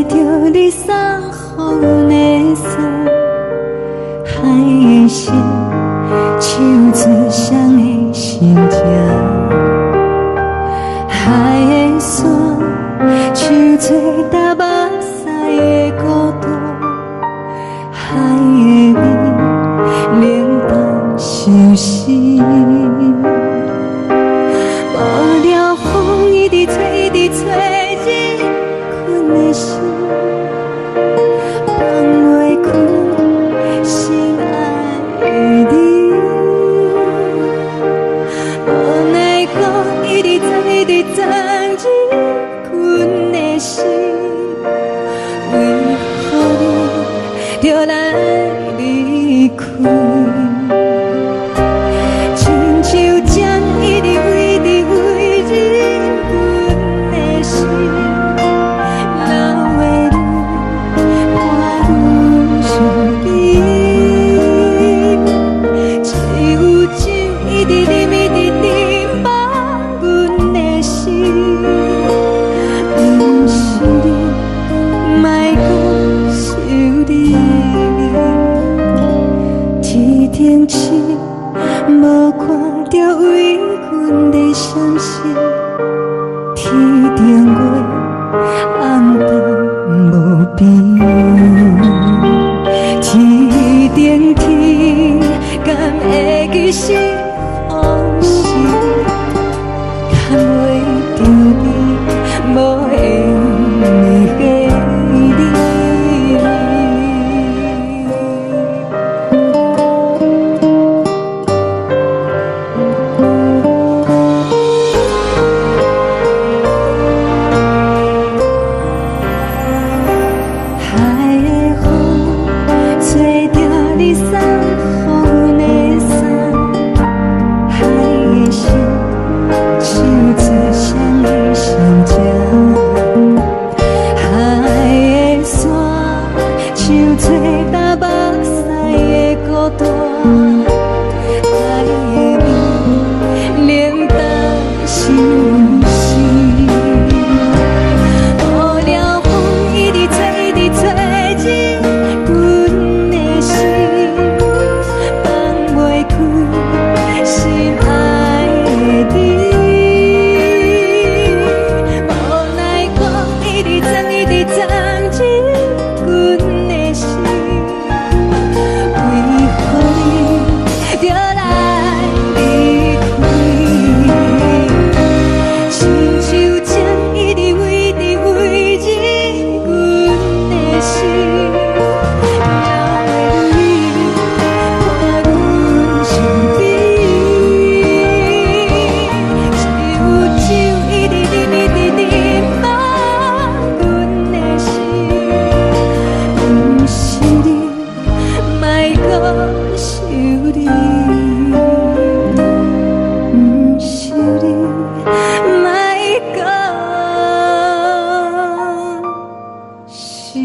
着你送予的伞，海的心，手指双的心情，海的山，像做搭目屎的孤独，海的味，冷淡伤心。无聊风一直吹，一直吹，日困的心，放袂开心爱的你。无奈何一直藏，一直藏，日困的心，为何你就来离开？亲像针一直围，一直围，日阮的心，流的泪，伴阮伤悲。只有酒一直啉，一直啉，放阮的心。不是你，莫讲想你。天顶星，无看着为阮的伤心。天顶月，暗淡无边。天顶天，敢会记是往事？敢袂着你，无缘的你。海的风，吹着你送予的伞，海的心，手指双的心情，海的山，像做搭目屎的孤单，海的味，冷淡伤心。无聊风一直吹，一直吹，日阮的心，放袂开心爱的你。无奈何一直藏，一直藏，日阮的心，为何你就来离开？亲像针一直围，一直围，日阮的心，流的泪，伴阮伤悲。只有酒一直啉，一直啉，放阮的心。不是你，莫讲想你。不是你，莫讲想你。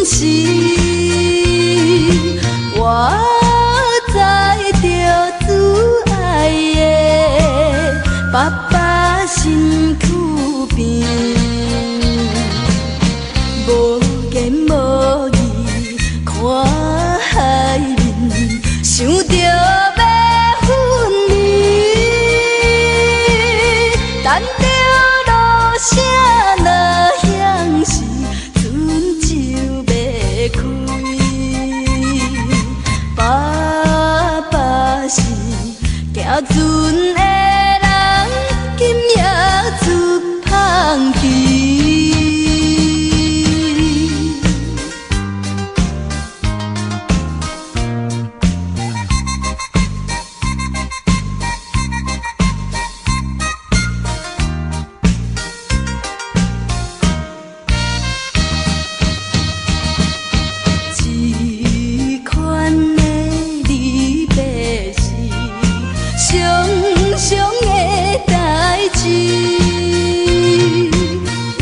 时，我知着挚爱的爸爸身躯边，无言无语看海面，想着要分离，等着落声若响时，船就要开。爸爸是行船的人，今夜出芳气。这款的离别是伤伤的代志，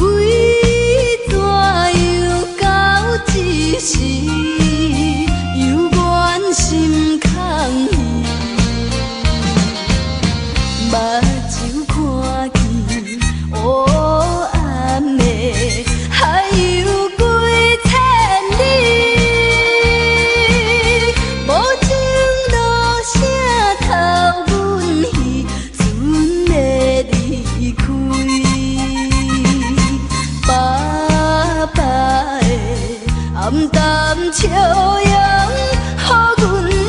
为怎又到这时，犹原心空虚，目睭看见黑暗的海有几千里。无情落声透阮戏，船要离开。爸爸的暗淡笑容，予阮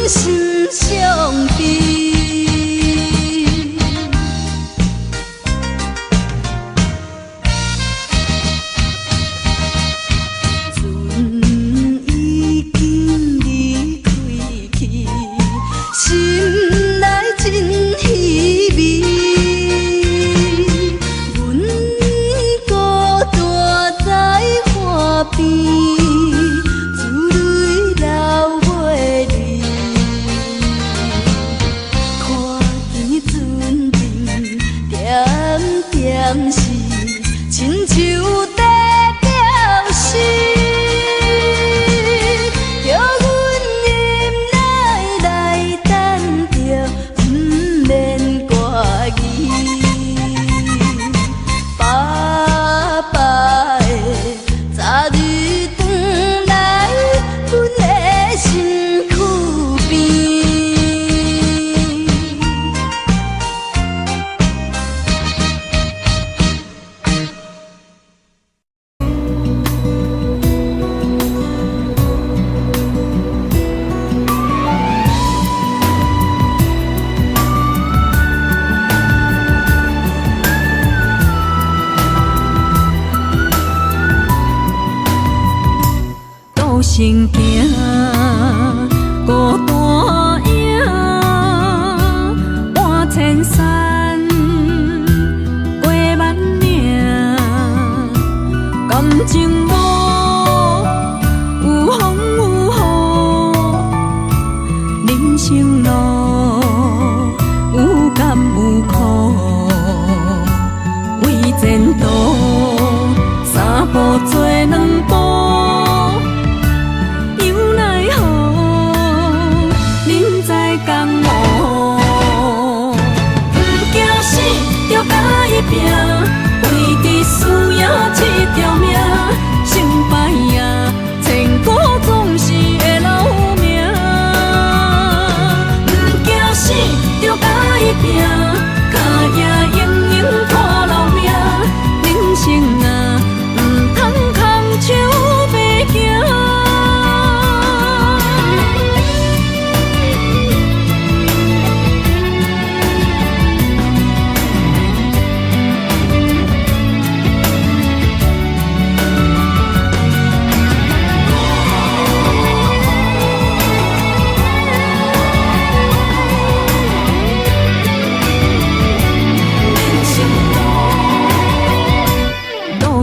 心伤悲。船已经离开去，心内真稀微。阮孤单在海边，珠泪流袂离。看见船阵点点是亲像在表示。叫阮忍耐来等着，不免挂疑。爸爸的早日转来，阮的身躯边。孤身行，孤单影，半千山，过万岭，感情无有风有雨，人生路有甘有苦，为前途三步做两步。拼，为伫输赢这条命，成败赢，千古总是会留名。不惊死，着甲伊拼，脚也用用拖留命。人生啊，唔通空手白行。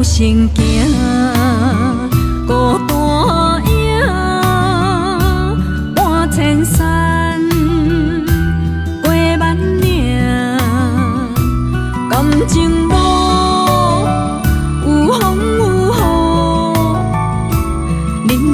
身行，孤单影，半千山，过万岭，感情无有风有雨，人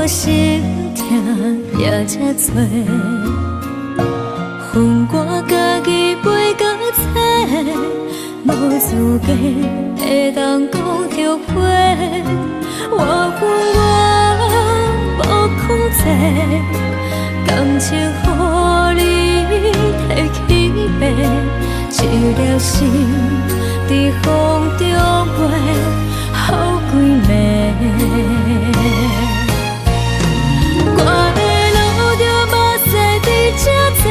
我心痛也这多，恨我家己袂到切，无资格会当讲后悔。我恨我无控制，感情予你摕去卖，一粒心在风中飞，好几暝。我的路着目屎在这多，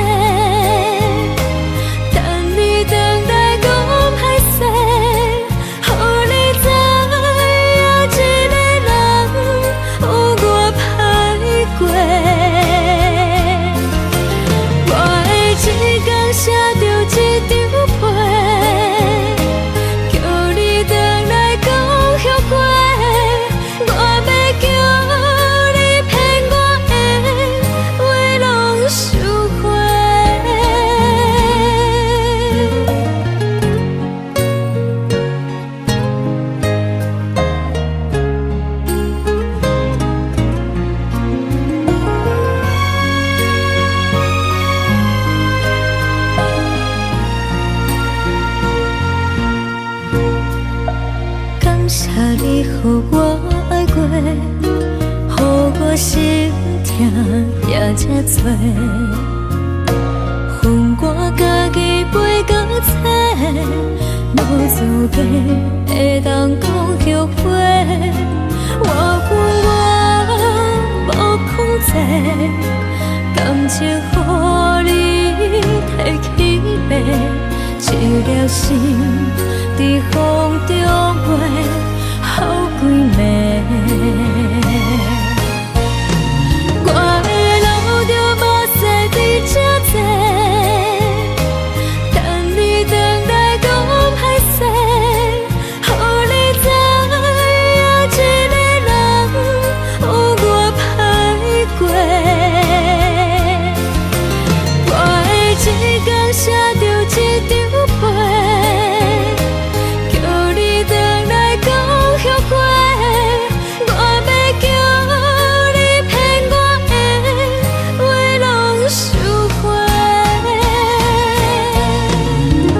等你回来讲歹势，予你知影一个人有我歹过。我会一天写着一张被，叫你回来讲后悔。我要叫你骗我的话拢收回。感谢你，予我爱过，予我心痛也这多，恨我家己袂到切，无资格会当讲后悔。我恨我无控制，感情予你摕去卖，一粒心在风中飞，好几暝。我的路着目屎在这多，等你回来讲歹势，予你知影一个人有我歹过。我会一天写着一张被，叫你回来讲后悔。我要叫你骗我的话拢收回。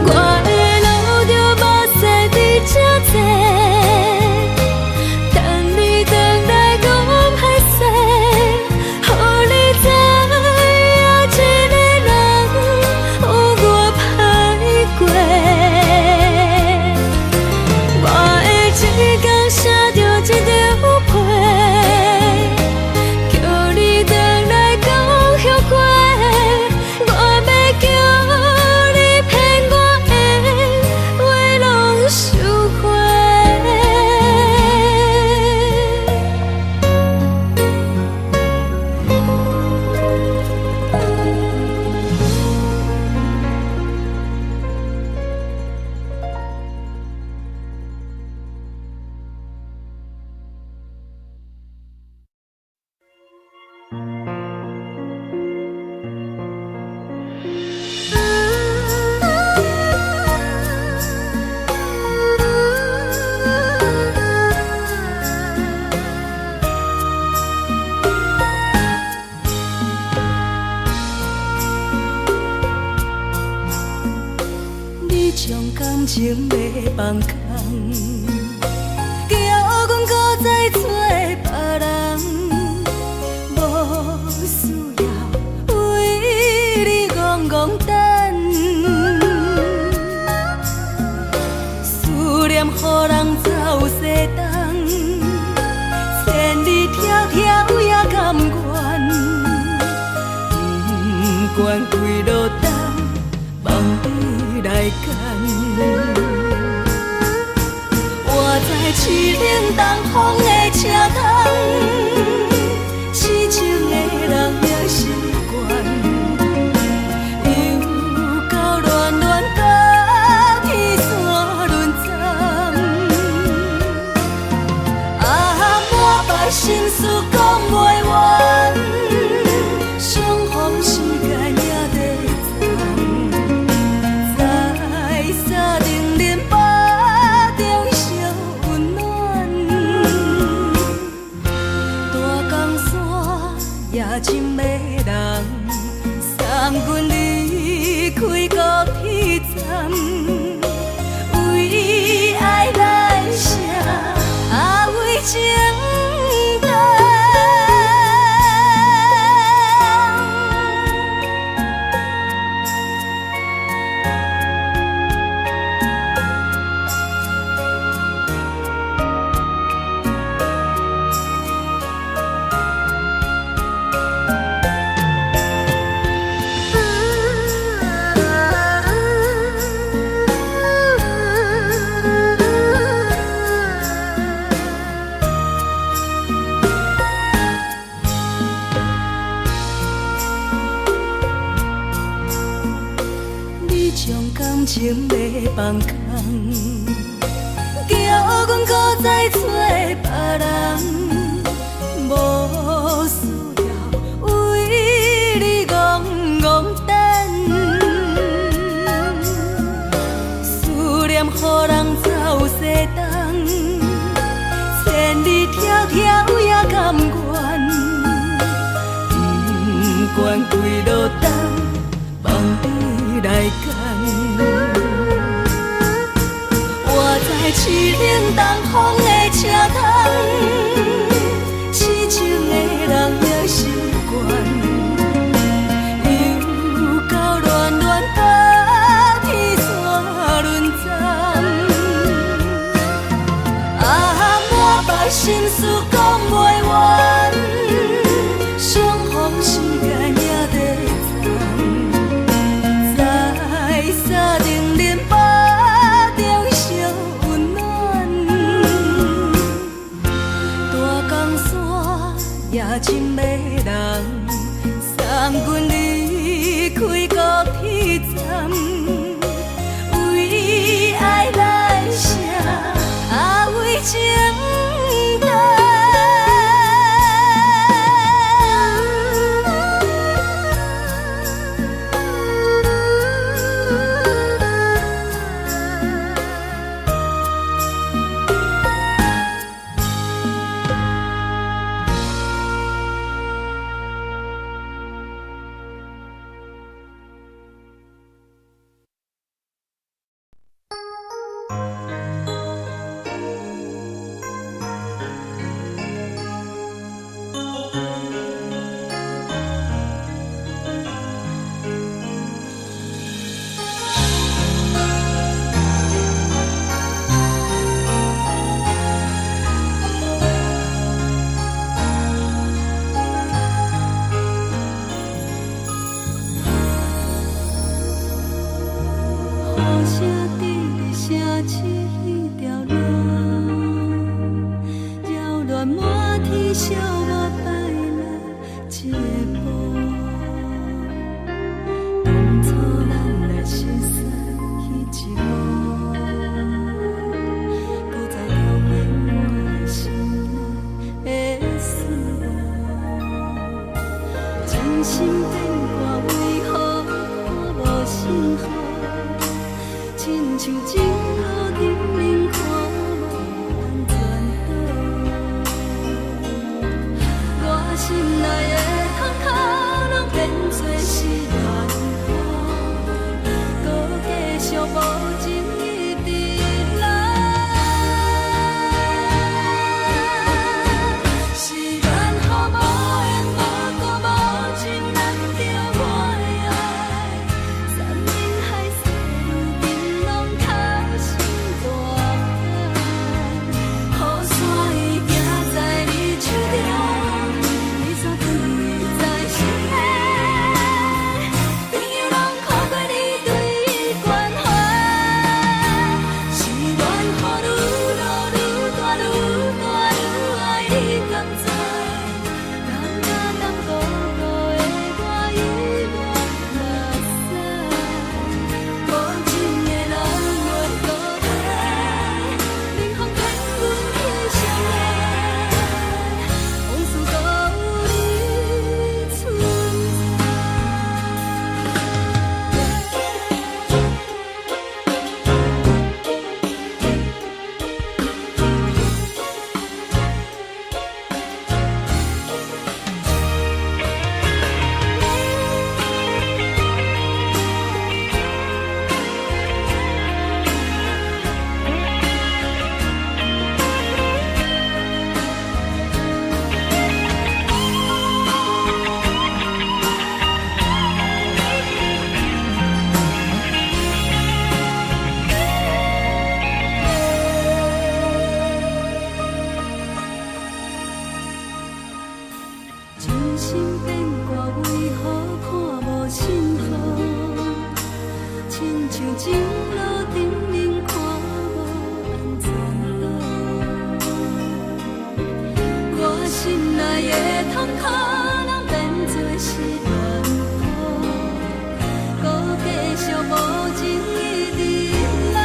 我的路着目屎在这多，等你回来讲歹势，予你知影一个人有我歹过。我会一天写着一张被，叫你回来讲后悔。我要叫你骗我的话拢收回。你将感情要放空，叫阮搁再找别人，无需要为你戆戆等，思念予人走西东，千里迢迢也甘愿，不管几路灯，望你来干。我在凄冷东风的车窗，痴情的人也习惯，又到乱乱甲天线轮转。满腹心事讲袂完，相逢时间也在藏，在沙丁林巴中烧温暖。也真迷人，送阮离开高铁站，为爱来写为情重。感情要放空，叫阮搁再找别人，无需要为你戆戆等。思念予人走西东，千里迢迢也甘愿，不管几路灯，望你来赶。我在凄冷东风的车窗，痴情的人也心倦，又到恋恋把天线轮转。满腹心事讲袂完，相逢时间也在站，在沙定林巴中烧温暖，大江山也真迷人，送阮离开高铁站，为爱来写为情重。情路顶面看无安怎好，我心内的痛苦，拢变作是怨苦，搁继续无情一直来。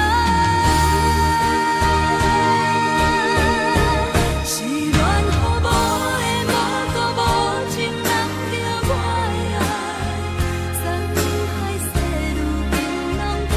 是缘予无的无度无情人着我的爱，山珍海誓如今拢抛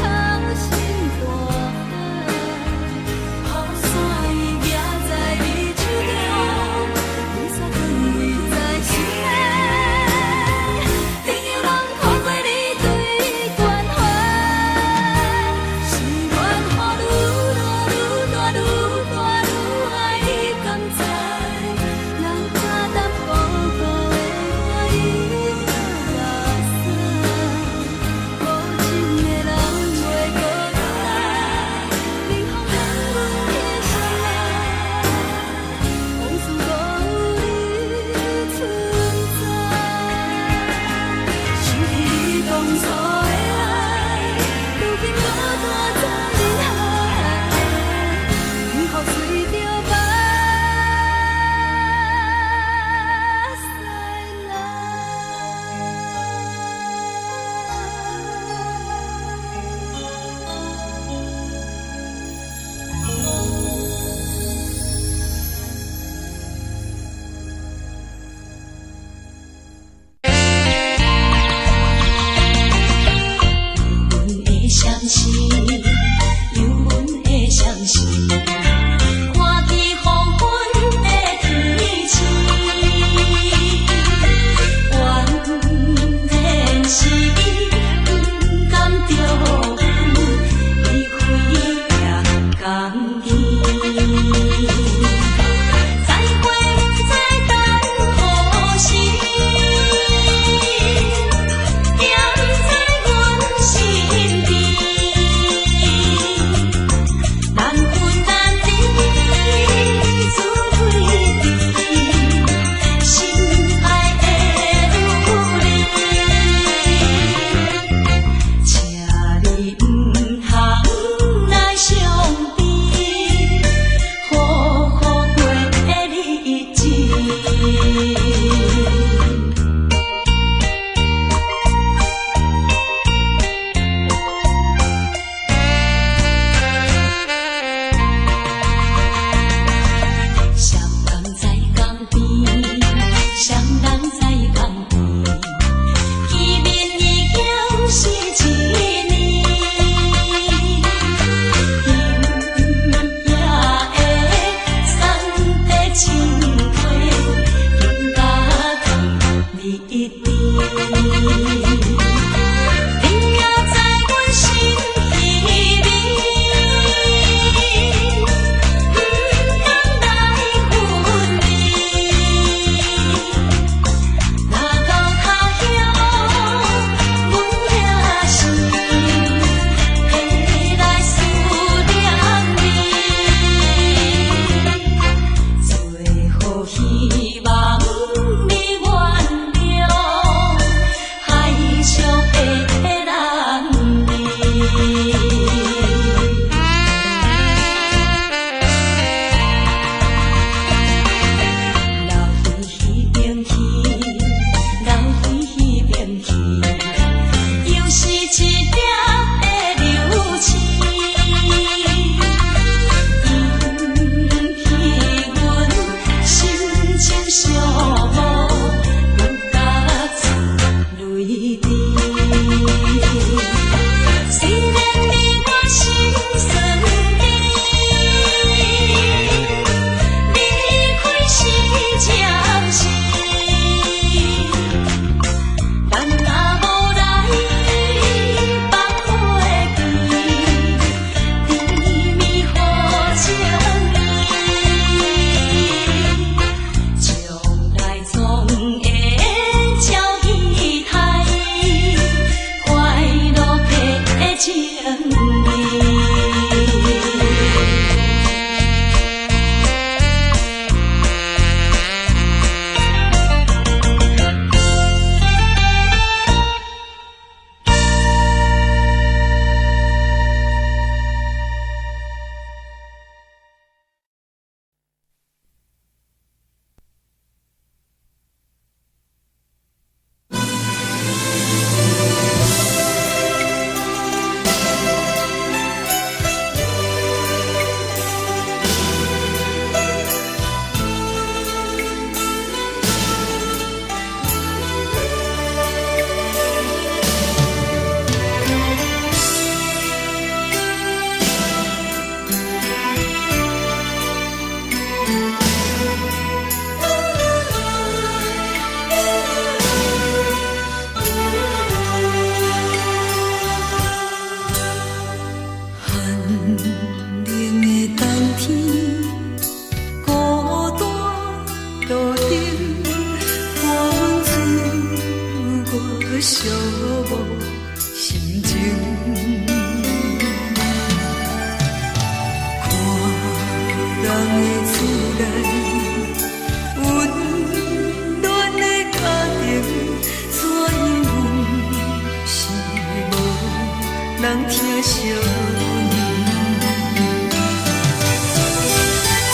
相念。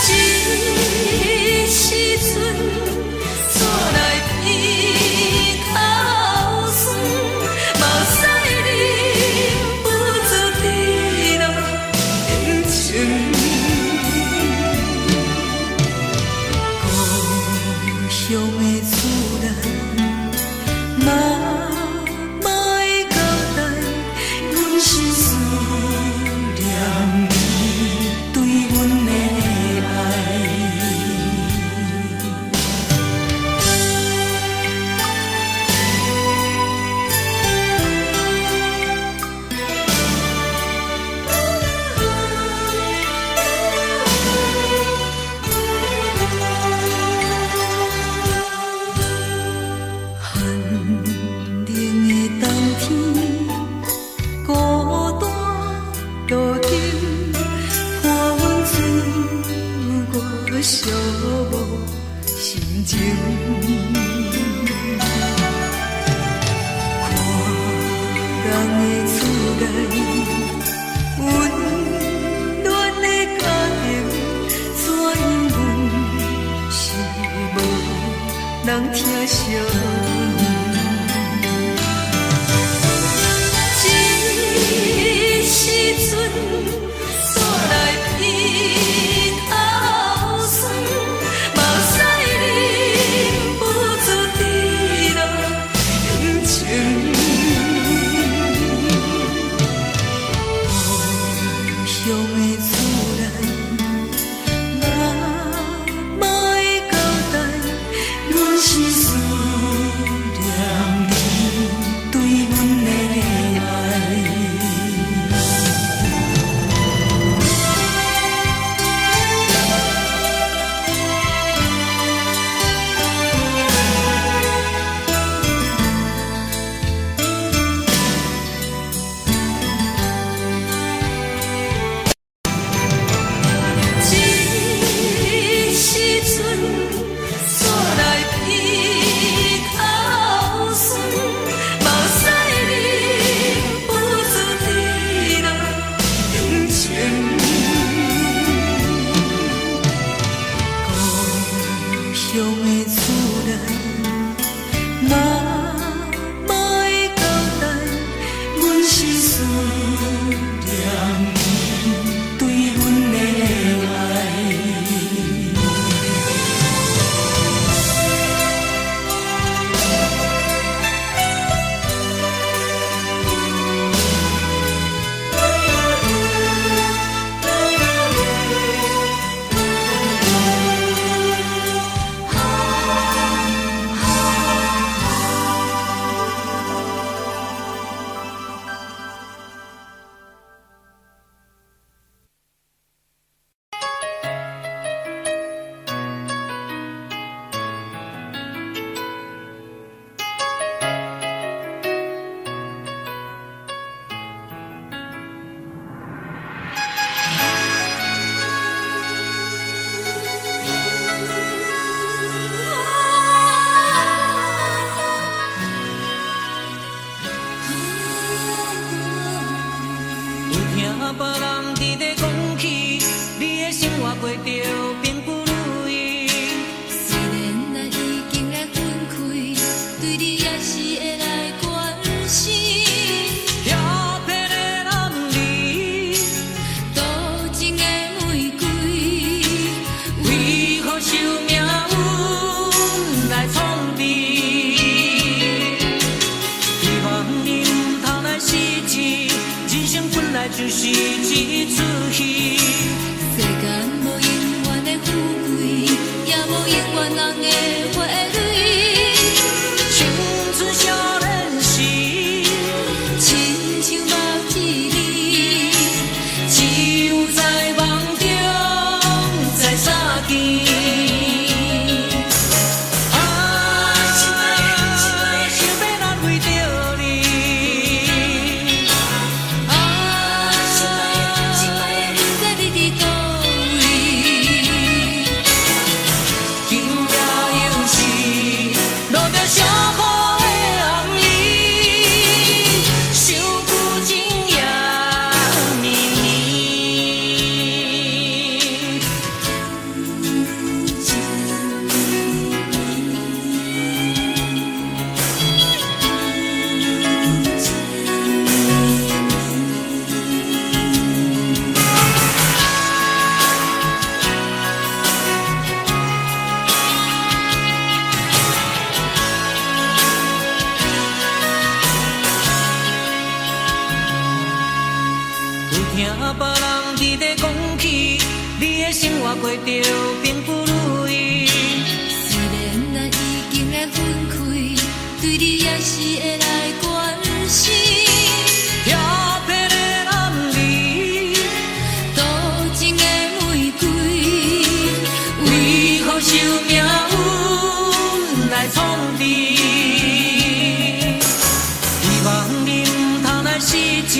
这时阵煞来鼻口酸，目屎忍不住滴落眼睛。故乡的厝内，妈妈的交代，阮是思念你对阮的爱。寂寞心情，看人的厝内温暖的家庭，怎因阮是无人听相念？这时阵煞来鼻口酸，目屎忍不住滴落眼睛。故乡的厝内，妈妈的交代，阮是思念你对阮的爱。乡的厝内，妈妈的交代，阮是思念你对阮的爱。别人伫咧讲起，你的生活过着并不如意。虽然咱已经来分开，对你也是会来关心。漂泊的男儿，多情的玫瑰，为何受命运来创治？希望你唔通来失志，人生本来就是一出戏。世间无永远别人伫咧讲起，你的生活过着并不如意。虽然咱已经来分开，对你也是会来关心。漂泊的男儿，多情的玫瑰，为何受命运来创治？希望你唔通来失志，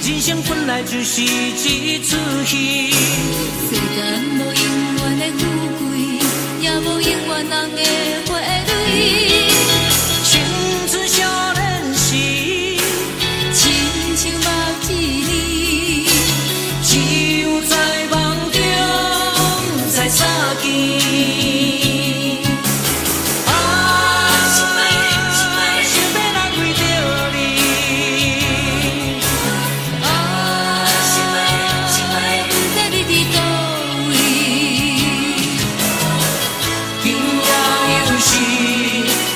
人生本来就是一出戏。世间无永远的富贵，也无永远人的花蕊。青春少年时，亲像目一年，只有在梦中才相见。啊，想要来为着你。啊，不知你伫倒位。今夜又是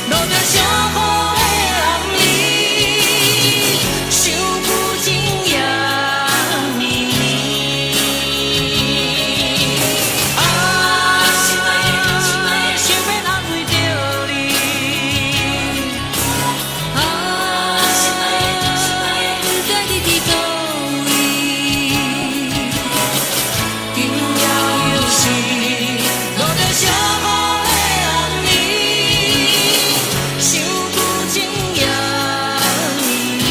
落着小雨的暗暝，想不尽夜绵绵。啊，想要来为着你。啊，不知你伫倒位。今夜又是落着小雨的暗暝，想不尽夜绵绵。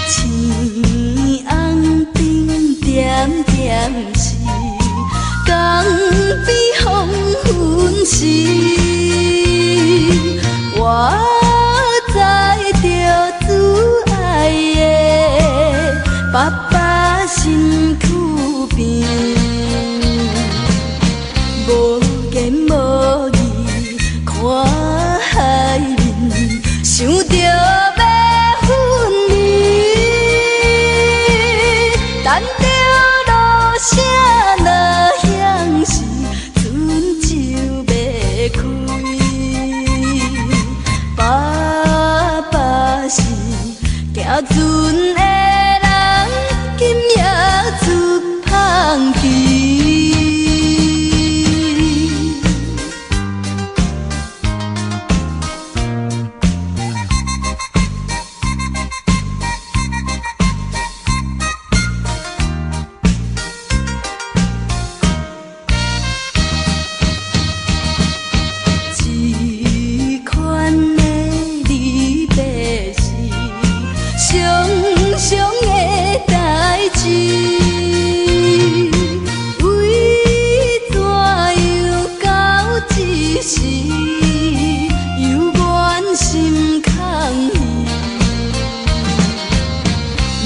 天红顶点点是江边黄昏时，我知着挚爱的爸爸身躯边，无言无语看海面，想着要分离。等着落声落响时，船就要开。爸爸是行船的人，今夜出芳期。这款的离别是伤伤的代志，为怎样到这时，犹原心空虚，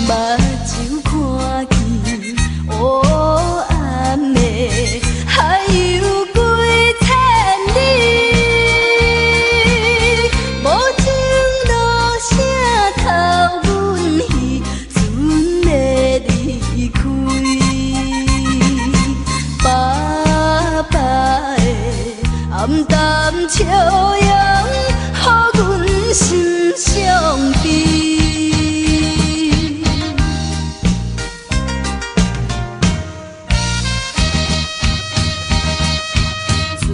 目睭看见黑暗的海有几千里。无情落声透阮戏，船要离开。爸爸的暗淡笑容，予阮心伤悲。船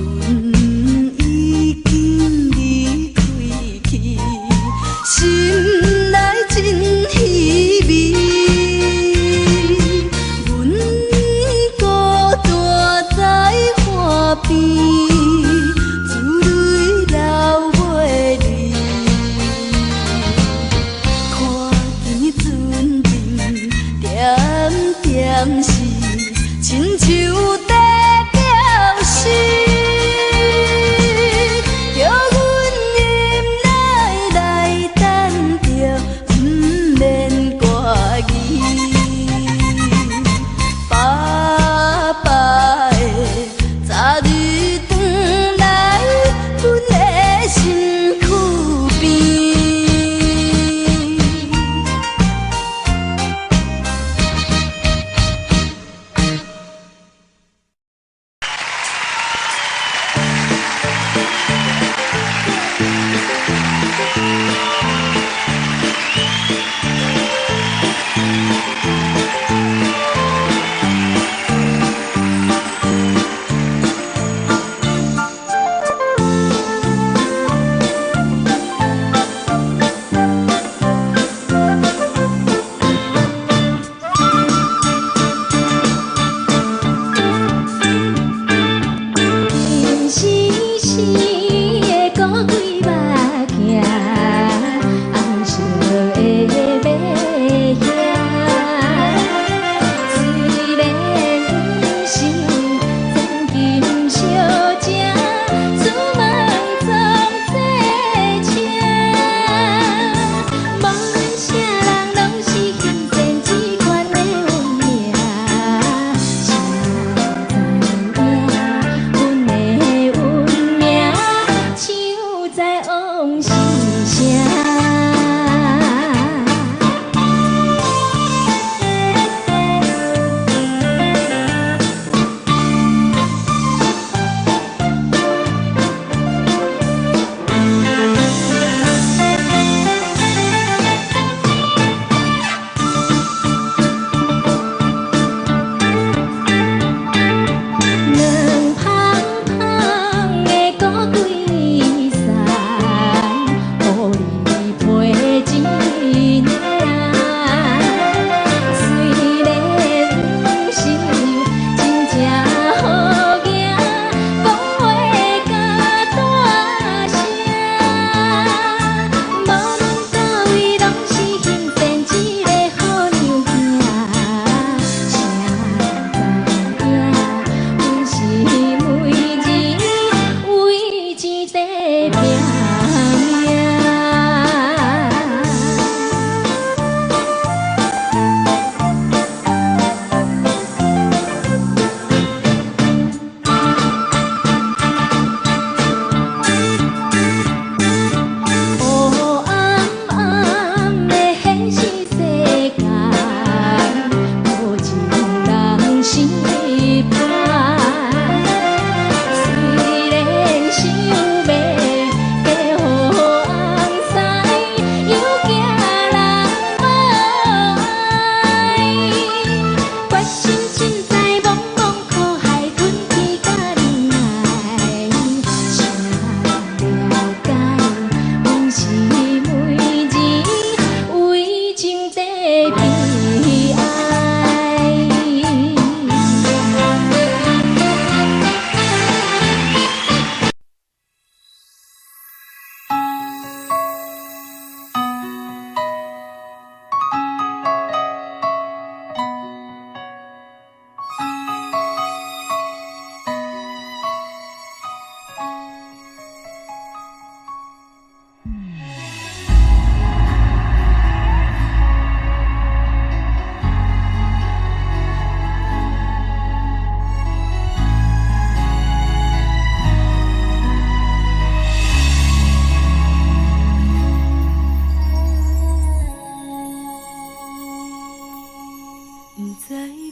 已经离开去，心内真稀微。阮孤单在海边，珠泪流袂离。看见船边点点是亲像在表示。着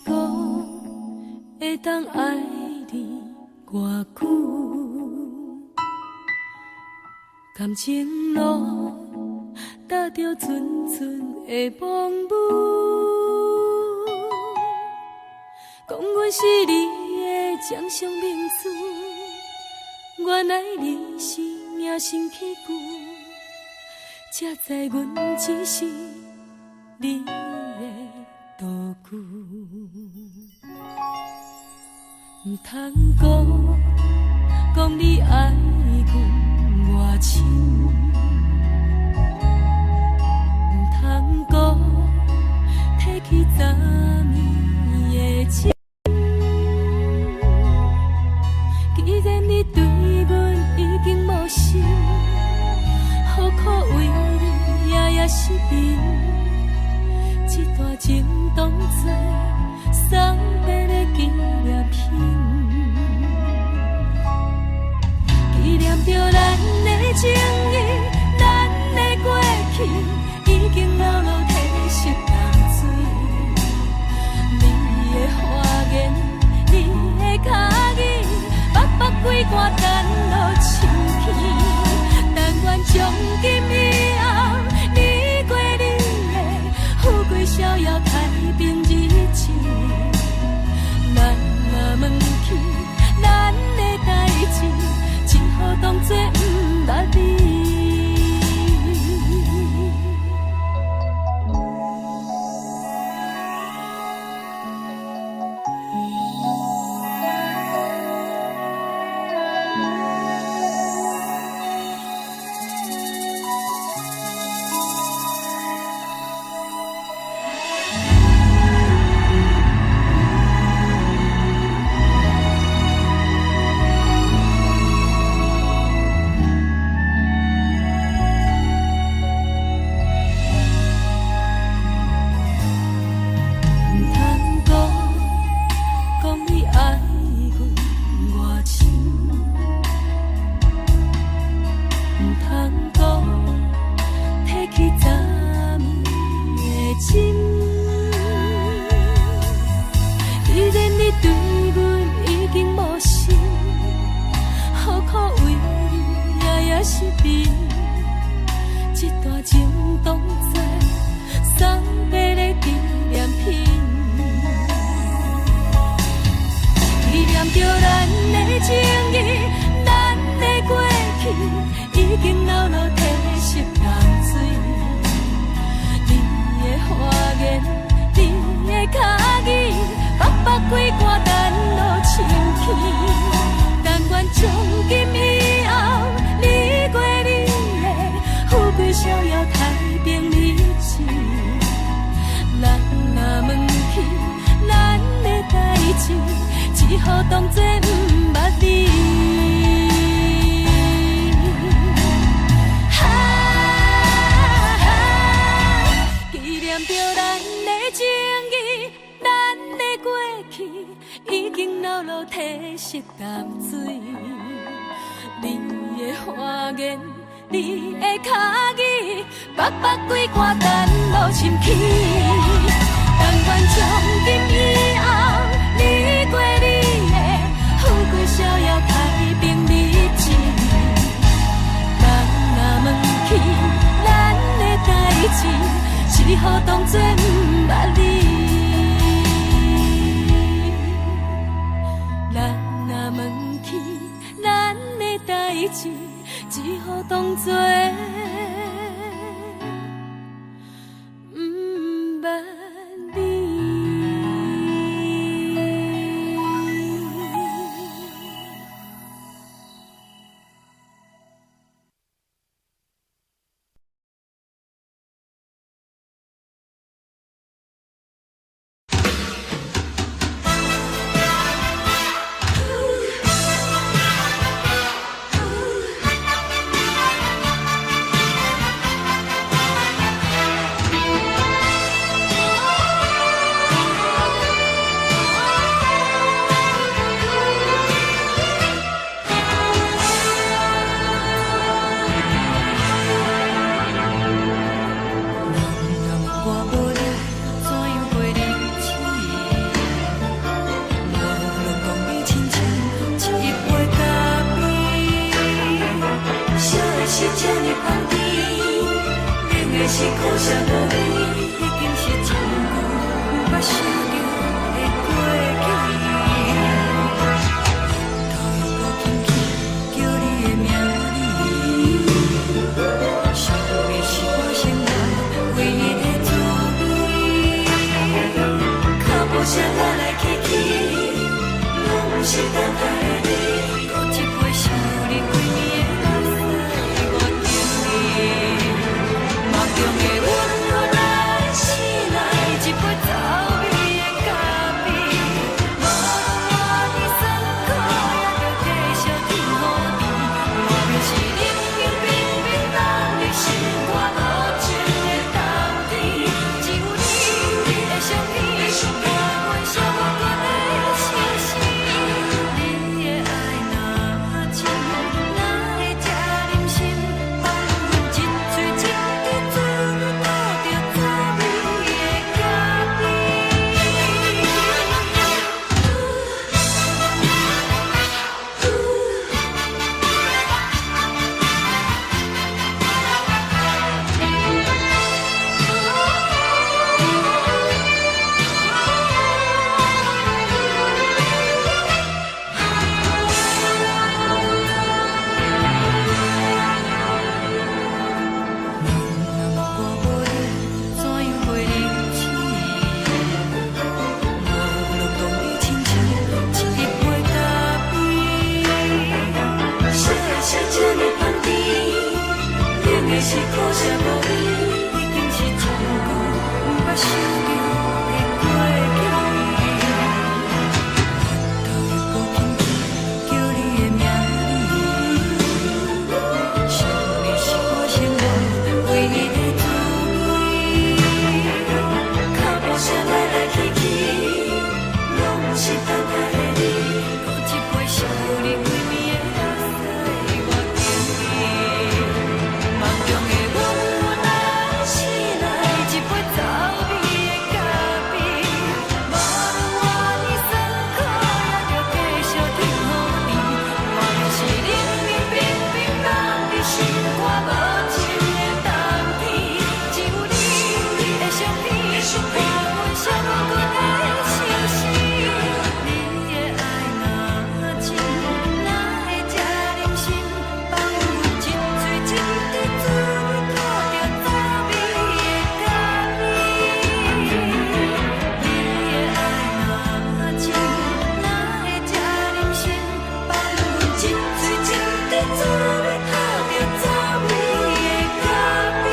讲会当爱你偌久，感情路踏着纯纯的梦雾，讲阮是你的掌上明珠，原来你是命生起句，才知阮只是你的道具。唔通讲你爱阮偌深，唔通讲提起昨暝的情。既然你对阮已经无心，何苦为你夜夜失眠？这段情当作送别的纪念品，纪念着咱的情谊，咱的过去已经流落褪色淡水。你的花言，你的脚语，白白几挂等落深片。但愿从今以后，你过你的富贵逍遥太平日子。咱若问起咱的代志，只好当作不捌你。只好当作不捌你。纪念着咱的情谊，咱的过去已经流落褪色淡水。你的花言，你的脚语，白白几挂等落深起。但愿从今以后，你过你的富贵逍遥太平日子。咱若问起咱的代志，只好当作不捌你。咱若问起咱的代志，只好当作不捌你。这呢香甜，冷的是苦涩无味，已经是一句毋捌想着的过去。头又搁轻轻叫你的名字，想你是我生来唯一的滋味。脚步声来来去去，拢不是等待的你，搁一杯想你几暝的目屎，我敬你。梦中的阮我来醒来，一杯走味的咖啡，无论我的酸苦，也着继续甜予你。我就是冷冷冰冰冷的心肝无情的冬天，只有你的相片，伴阮寂寞过的星星。你的爱若真，哪会这忍心放阮一嘴一滴滋味，吐着滋味的咖啡。我无你，怎样会忍气？无论讲你亲像一杯咖啡，小的是这呢香甜，冷的是苦涩无味，已经是一句毋捌想着的过去。头又搁轻轻叫你的名字，想你是我生来唯一的滋味。脚步声来来去去，拢不是等待的你，搁一杯想你几暝的目屎，我敬你。梦中的阮我来醒来，一杯走味的咖啡，无论我的酸苦，也着继续甜予你。我就是冷冷冰冰冷的心肝无情的冬天，只有你的相片，伴阮寂寞过的星星。你的爱若真，哪会这忍心放阮一嘴一滴滋味，吐着滋味的咖啡。你的爱若真，哪会这忍心放阮一嘴一滴滋味，吐着滋味的咖啡。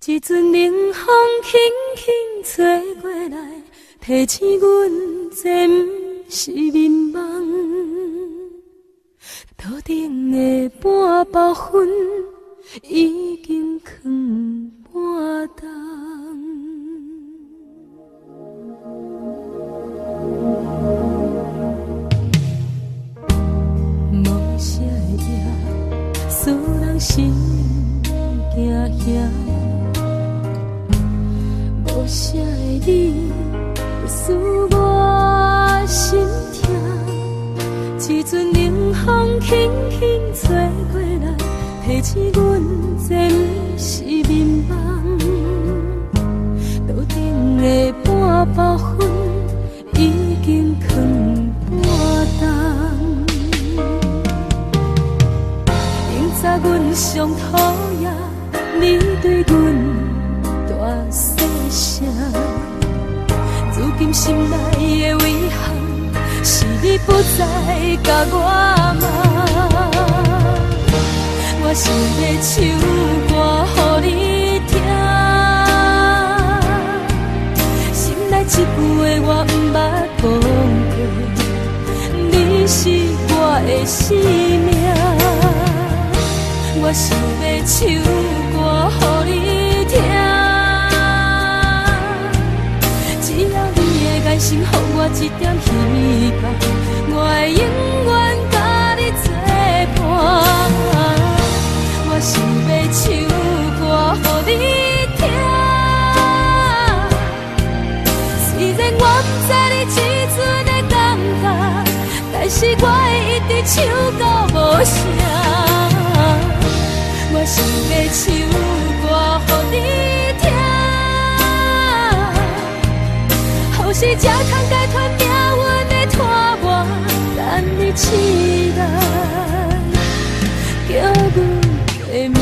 一阵冷风轻轻吹过来，提醒阮这不是眠梦。头顶的半包云已经藏半冬。无啥会赢，使人心惊惊。无啥的你，使我心痛。一阵冷风轻轻吹过来，提醒阮这不是眠梦。头顶的半包云已经藏半冬。明早阮上讨厌你对阮大细声，如今心内的遗憾，是你不再甲我骂。我想要唱歌予你听，心内一句话我毋捌讲过，你是我的生命。我想要唱歌予你听，只要你的眼神予我一点希望，我会永远甲你作伴。我想要唱歌予你听，虽然我不知你这阵的感觉，但是我会一直唱到无声。我想要唱歌予你听，予是才通解脱命运的拖磨，等你起来叫阮的名。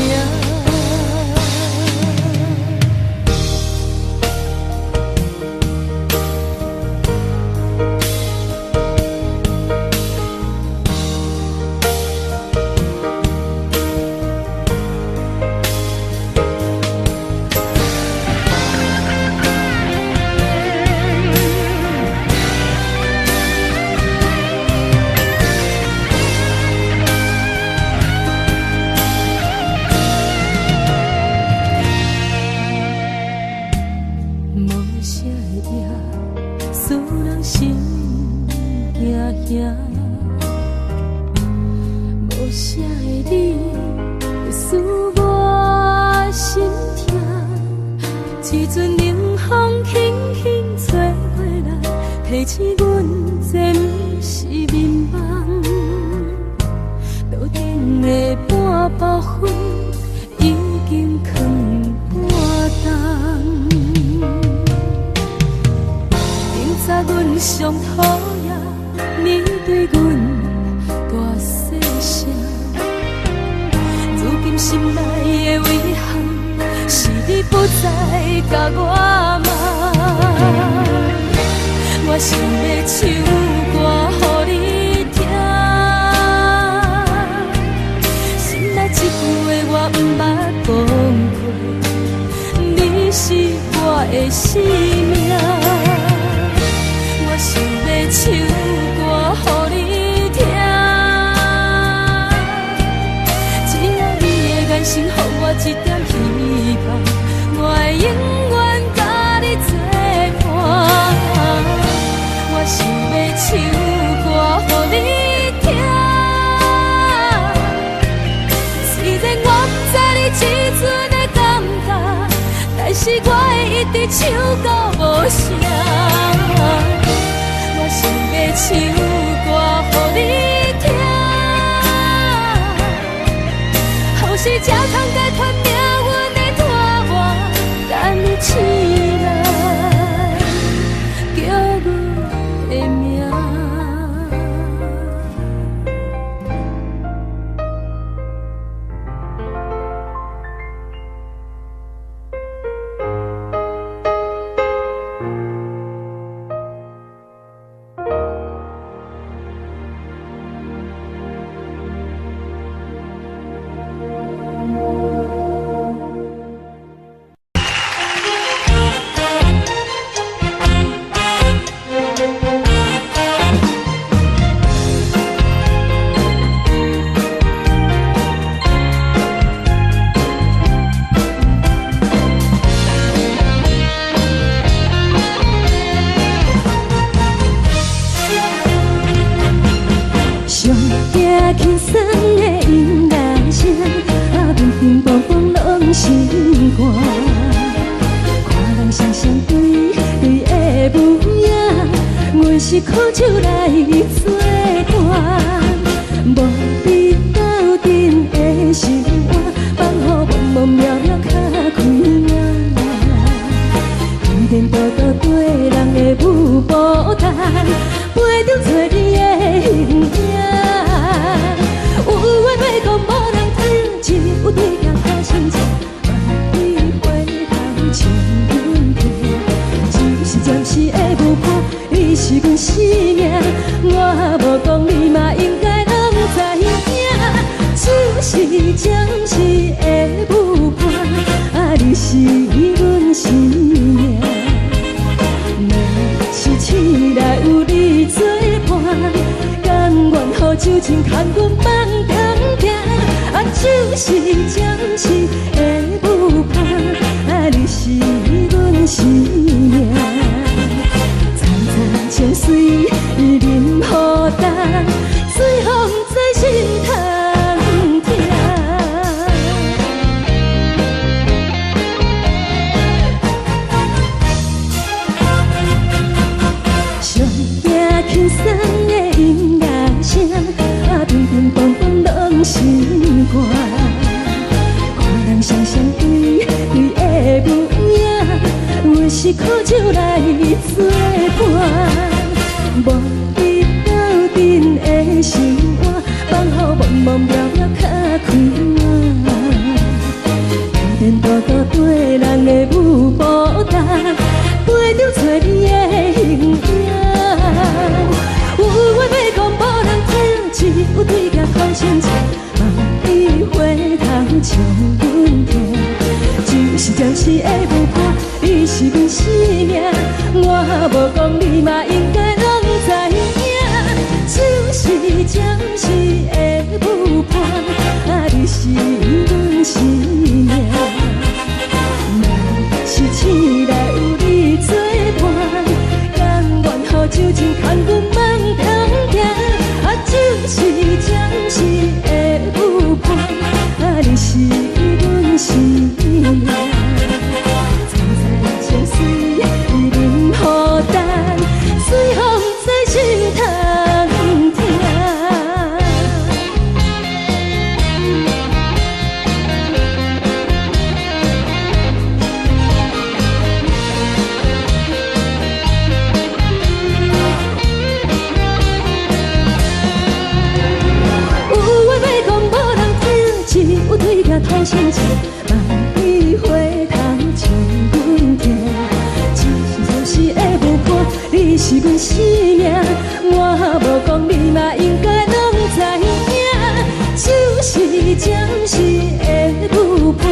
无啥的你，会使我心痛。一阵冷风轻轻吹过来，提醒阮这不是眠梦。头顶的半包云已经藏半冬。明早阮上讨厌你对阮大细声，如今心内的遗憾，是你不再甲我问。我想要唱歌予你听，心内一句话我不捌讲过，你是我的生命。我想要唱歌予你听，只要你的眼神予我一点希望，我会永远甲你作伴。我想要唱歌予你听，虽然我不知你这阵的感觉，但是我会一直唱到无声。我想要唱歌予你听，予是才通解脱命运的拖磨，等你起来叫阮的名。轻松的音乐声，乒乒乓乓拢心肝。看人双双对对的模样，阮是苦酒来作伴。无你斗阵的心肝，放予茫茫渺渺较开朗。颠颠倒倒对人的舞步弹，陪着做你的形影。有话要讲，无人听，只有对镜甲心情，万里回头唱阮听。只是暂时的舞伴，你是阮生命，我无讲你嘛应该拢知影。只是暂时的舞伴，你是阮生命。若是醒来有你作伴，甘愿予酒精牵阮放长行，就是暂时的舞伴，你是阮生命。苍苍情水任孤单，随风在心头听。上惊轻松的音乐声，乒乒乓乓拢心肝。看人双双对对的模样，有时苦酒来作伴。无你斗阵的心肝，放乎茫茫渺渺较开满。颠颠倒倒对人的舞步单，陪着找你的形影。有话要讲无人听，只有对镜看清楚，梦里回头将阮听。就是暂时的舞伴，你是阮生命，我无讲你嘛应该拢知影。就是暂时的舞伴，你是阮生命。若是醒来有你作伴，甘愿予酒精牵阮梦中行。就是暂时的舞伴，你是阮生命。苍苍情水任孤单，随风在心头听。心情，梦里回头将阮听。就是的舞伴，你是阮生命，我无讲你嘛应该拢知影。就是暂时的舞伴，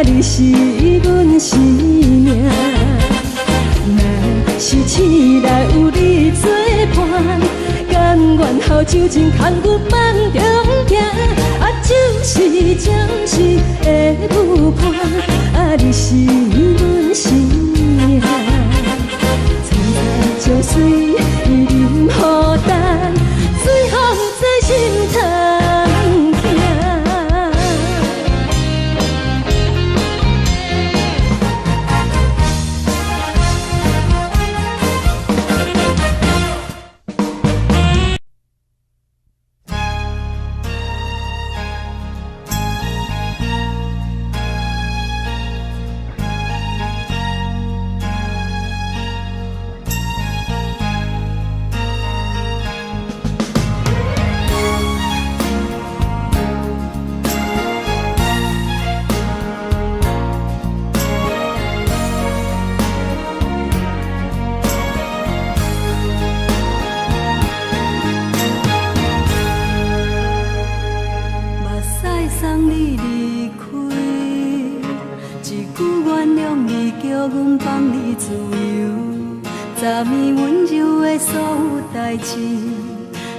你是阮生命。若是醒来有你作伴，甘愿予酒精牵阮梦中行。就是暂时的舞伴，你是阮生命。苍苍情水任孤单，随风在心头听。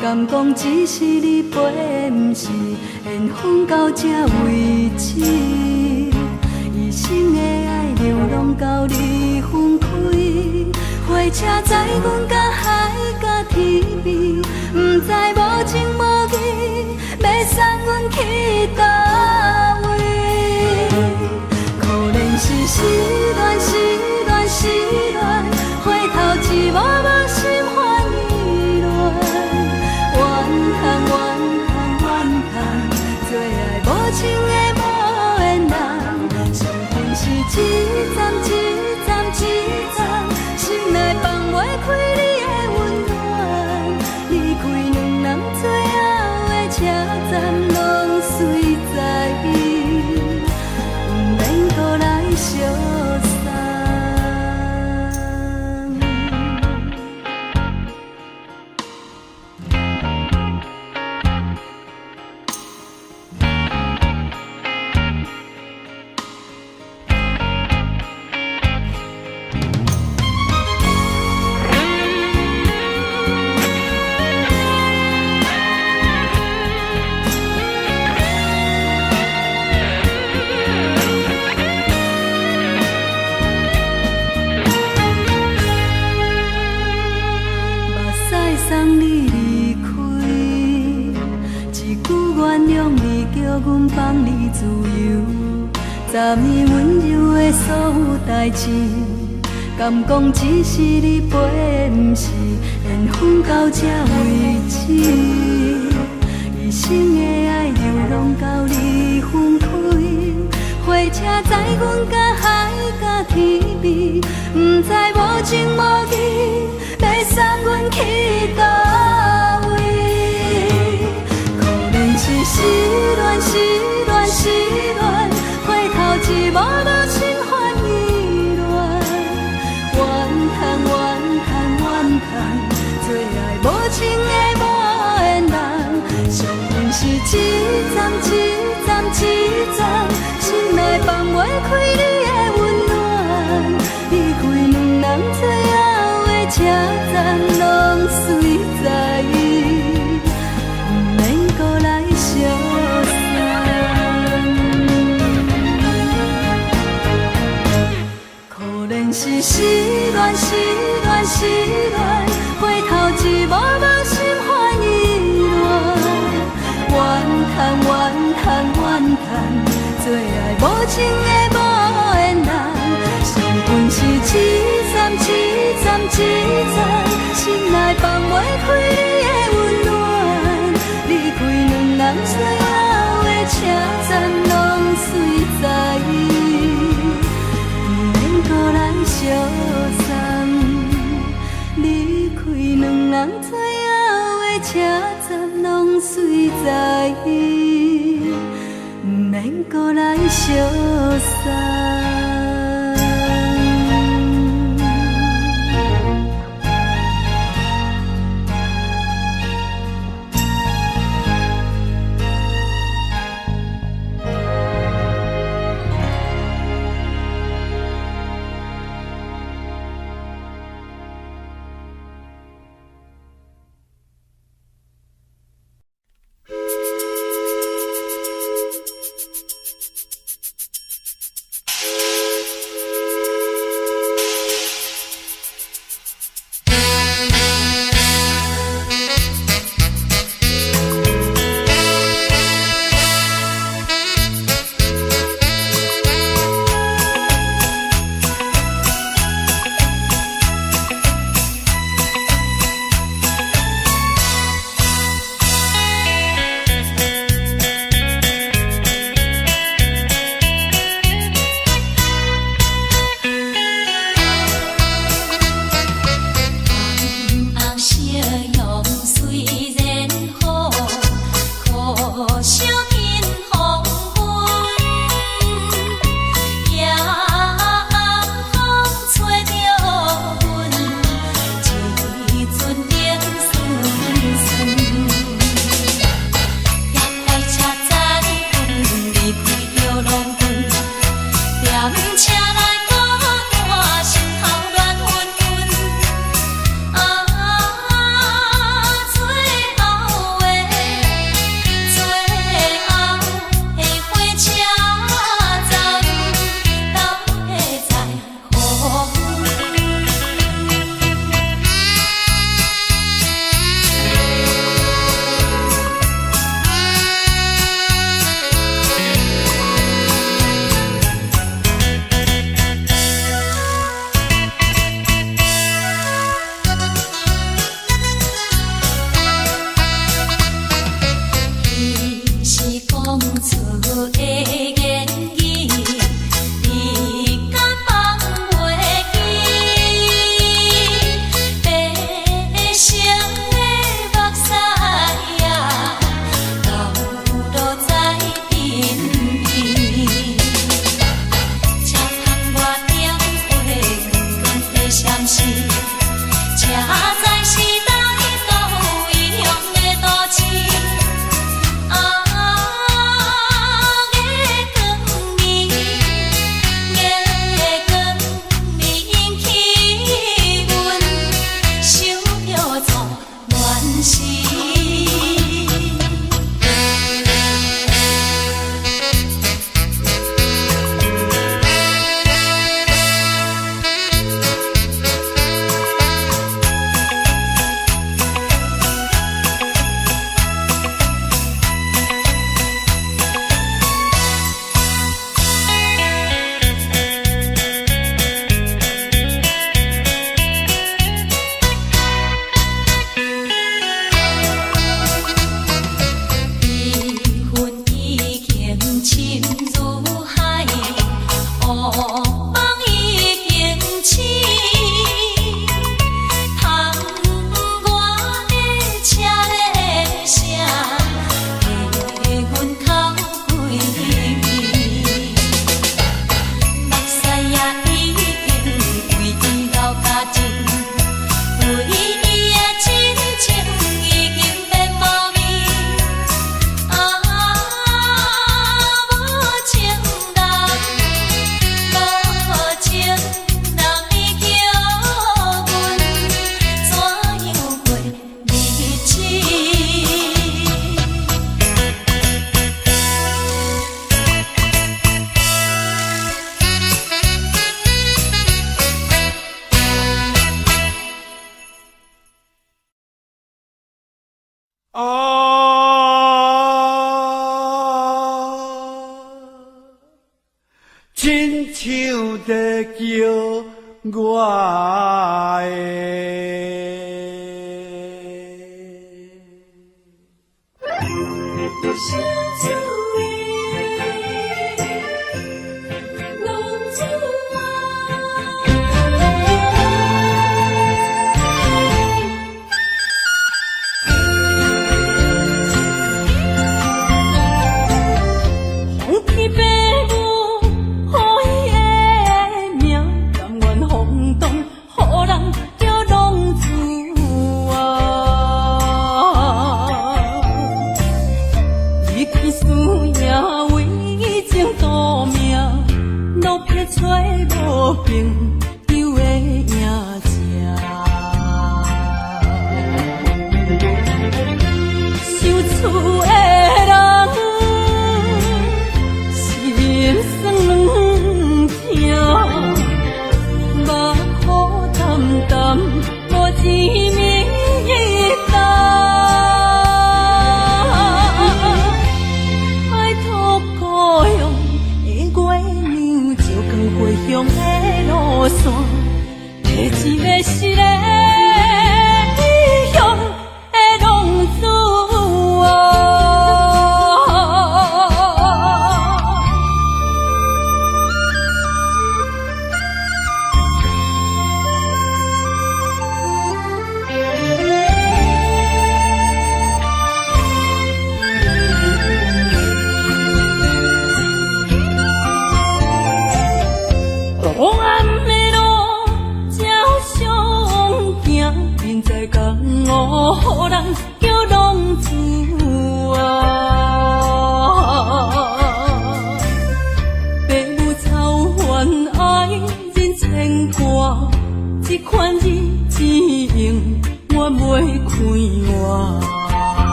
敢讲只是你陪，不是缘分到这为止。一生的爱流浪到你分开，火车载阮甲海甲天边，不知无情无义，要送阮去倒位？可能是失恋，失恋，失恋，回头一幕幕心烦意乱。怨恨，最爱无情的无缘人，生命是一站一站一站，心内放袂开你的温暖，离开两人最后的车站，拢随在伊，不免搁来相送。送你离开，一句原谅你，叫阮放你自由。10年温柔的所有代志，敢讲只是你陪，不是缘分到这为止。一生的爱流浪到你分开，火车载阮甲海甲天边，不知无情无义，要送阮去倒位？可能是失恋，失恋，失恋，回头一幕幕心烦意乱，怨叹，怨叹，怨叹，最爱无情的无缘人，伤痕是一站一站一站，心内放袂开你的温暖，离开两人最后的车站，拢随在，不免搁来相送。可能是失恋，失恋，失恋，回头一幕幕心烦意乱，怨叹，怨叹，怨叹，最爱无情的无缘人，伤痕是一站一站一站，心内放袂开你的温暖，离开两人最后的车站，拢随在，不免搁来相送。离开两人最后的车站，拢随在，不免搁来相送。亲像在叫我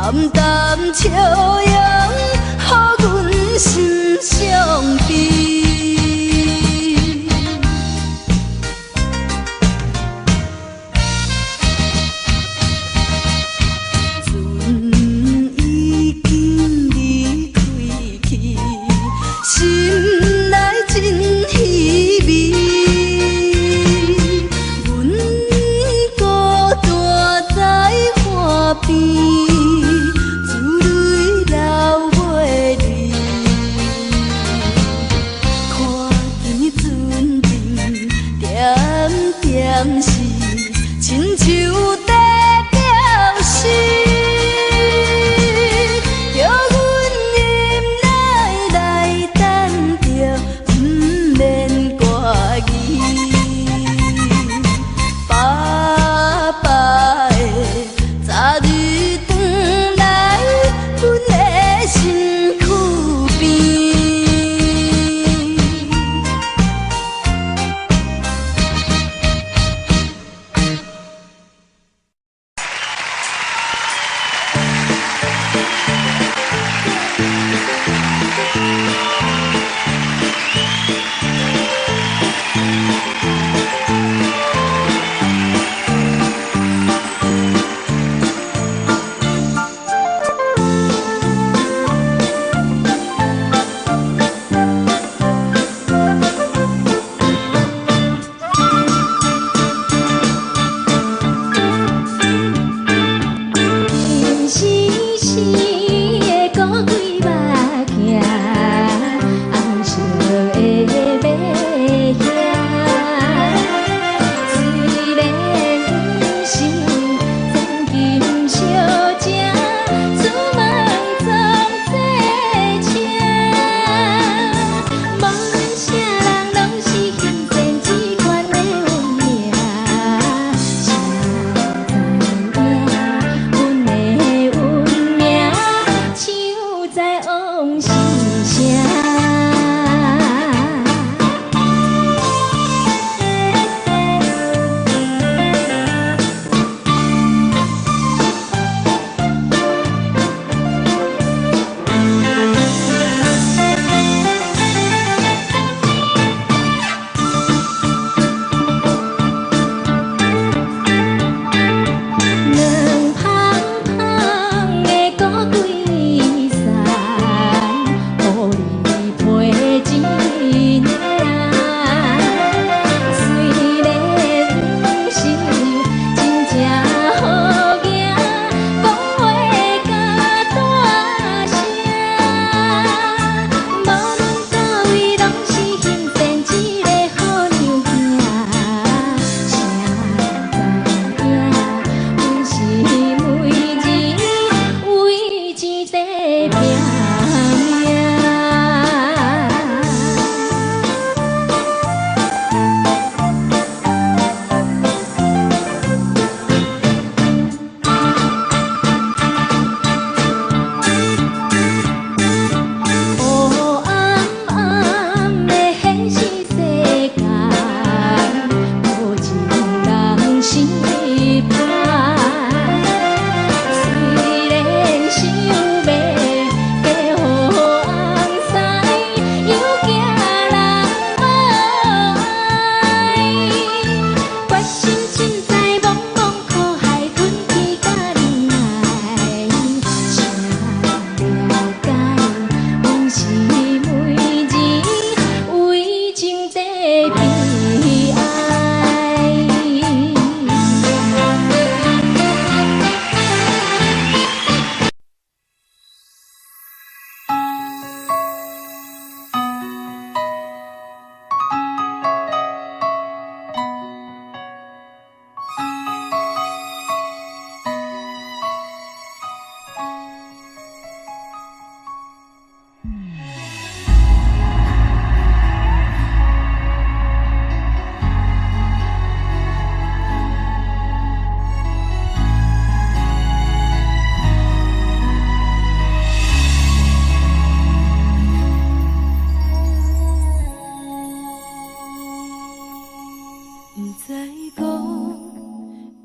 淡淡笑容，予阮心伤悲。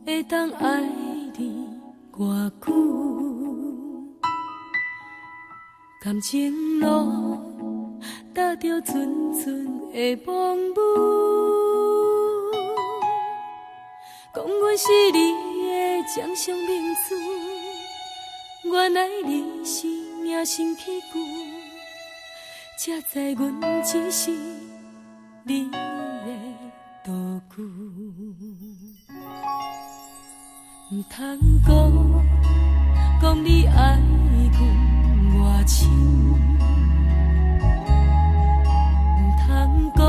会当爱你偌久？感情路踏着纯纯的梦雾，讲阮是你的掌上明珠，原来你是命生起句，才知阮只是你的道具。唔通讲你爱阮偌深，唔通讲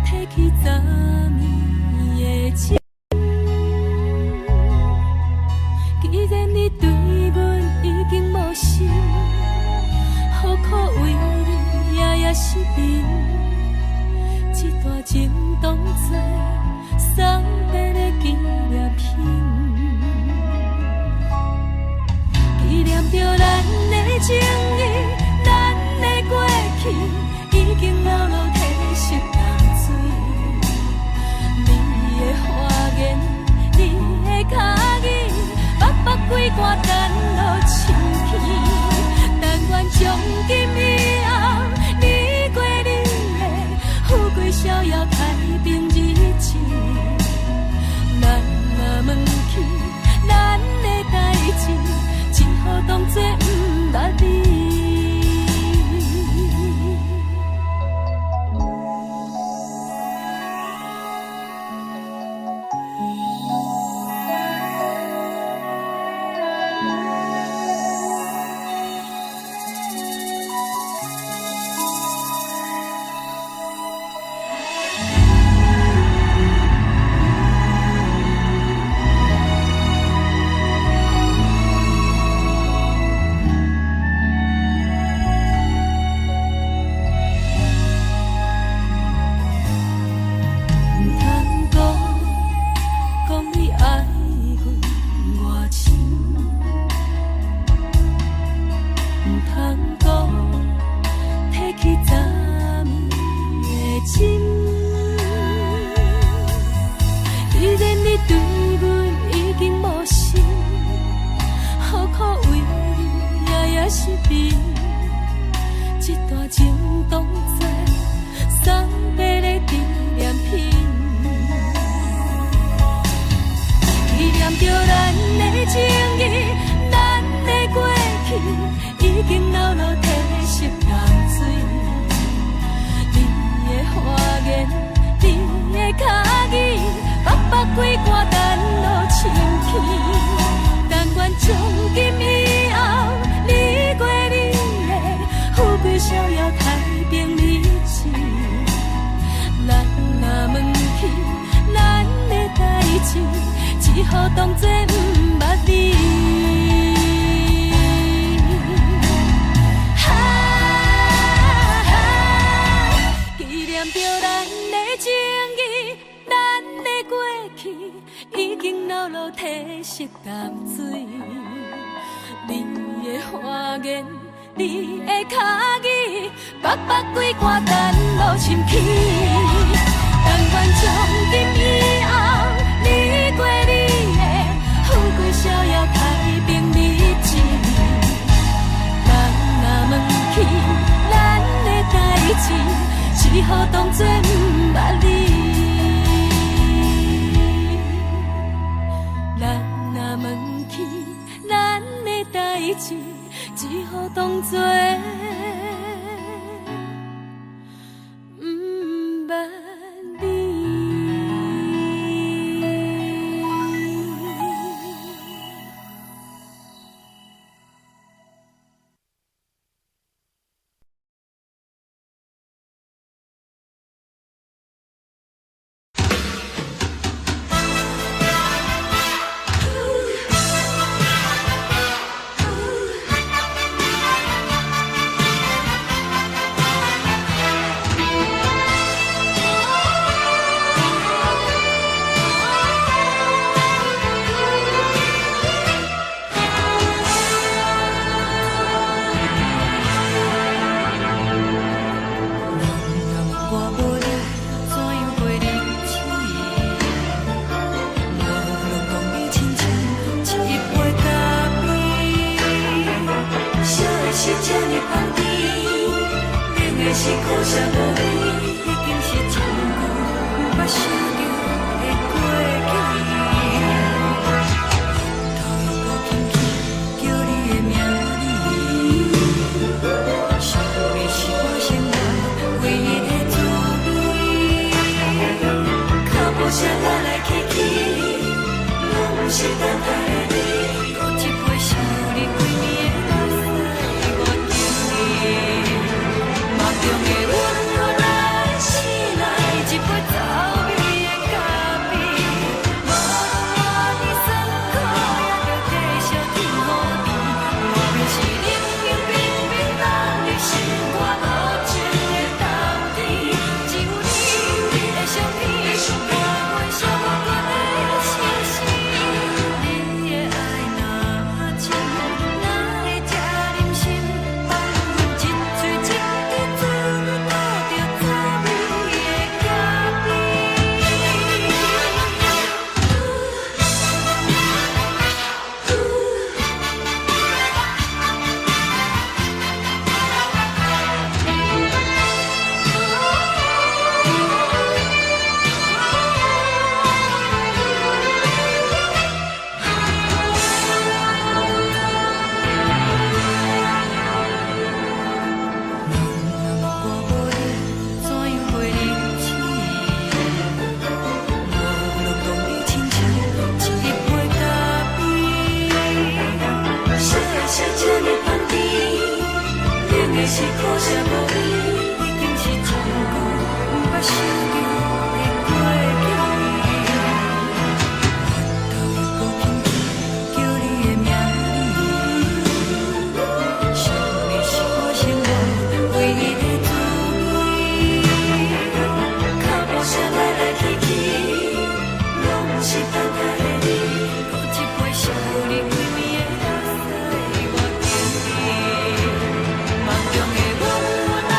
提起昨暝的情。既然你对阮已经无心，何苦为你夜夜失眠？这段情当作送别的纪念品，纪念着咱的情谊，咱的过去已经流落褪色淡水。你的花言，你的脚语，白白几挂等落深去。但愿从今以后，你过你的富贵逍遥太平日子。咱若问起咱的代志，只好当作不捌你。只好当作不捌你。纪念着咱的情谊，咱的过去已经流落褪色淡水。你的花言，你的脚语，白白几挂等落深去。但愿从今以后，你过你的富贵逍遥太平日子。咱若问起咱的代志，只好当作不捌你。咱若问起咱的代志，只好当作香甜，冷的是苦涩无味，已经是一句不捌想着的过去。头又搁轻轻叫你的名字，想你是我生活唯一的滋味。脚步声来来去去，拢不是等待的你。搁一杯想你几暝的目屎，我求你。梦中的阮我来醒来，一杯走味的咖啡。无论我的酸苦，也着继续甜乎甜。我便是冷冷冰冰放入心肝无情的冬天。只有你的相片，我阮寂寞过的心事。你的爱若真，哪会这忍心？放阮一嘴一滴水，倒着走味的咖啡。我无你，怎样过日子？无路当你亲像一杯咖啡。烧的是这么香甜，冷的是苦涩无味，已经是一句不捌想着的过去。头又搁轻轻叫你的名字，想你是我生活唯一的滋味。脚步声来来去去，拢不是等待的你。搁一杯想你几暝的目屎，我求你。梦中的阮我来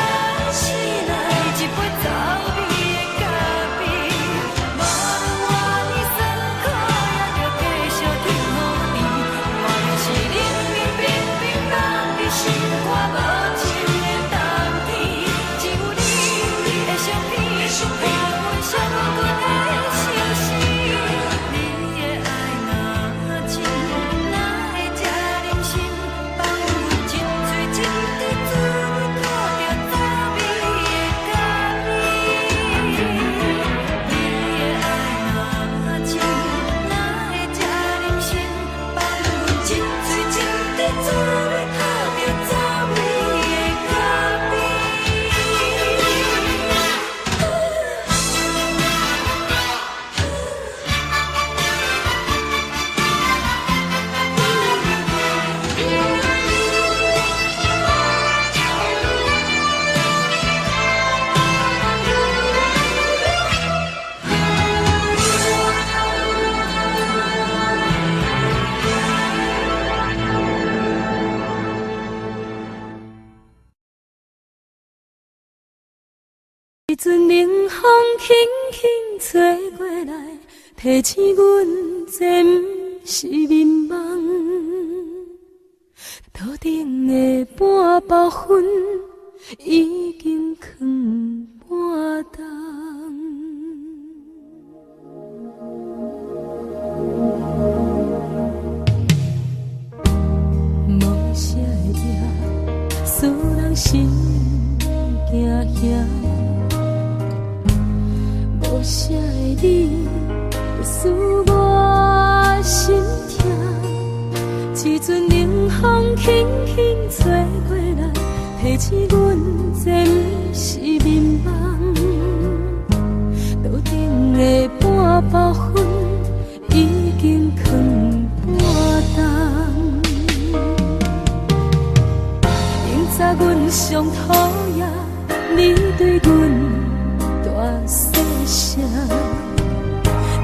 醒来，一杯走味的咖啡。无论我的酸苦，也着继续甜乎甜。我便是冷冷冰冰放入心肝无情的冬天。只有你的相片，我阮寂寞过的心事。你的爱若真，哪会这忍心？放阮一嘴一滴水，倒着走味的咖啡。你的爱若真，哪会这忍心？放阮一嘴一滴水，倒着走味的咖啡。一阵冷风轻轻吹过来，提醒阮这不是眠梦。头顶的半包云已经藏半冬。无啥会赢，使人心惊惊。无啥的你，会使我心痛。一阵冷风轻轻吹过来，提醒阮这不是眠梦。头顶的半包云已经藏半冬。明早阮上讨厌你对阮大细声，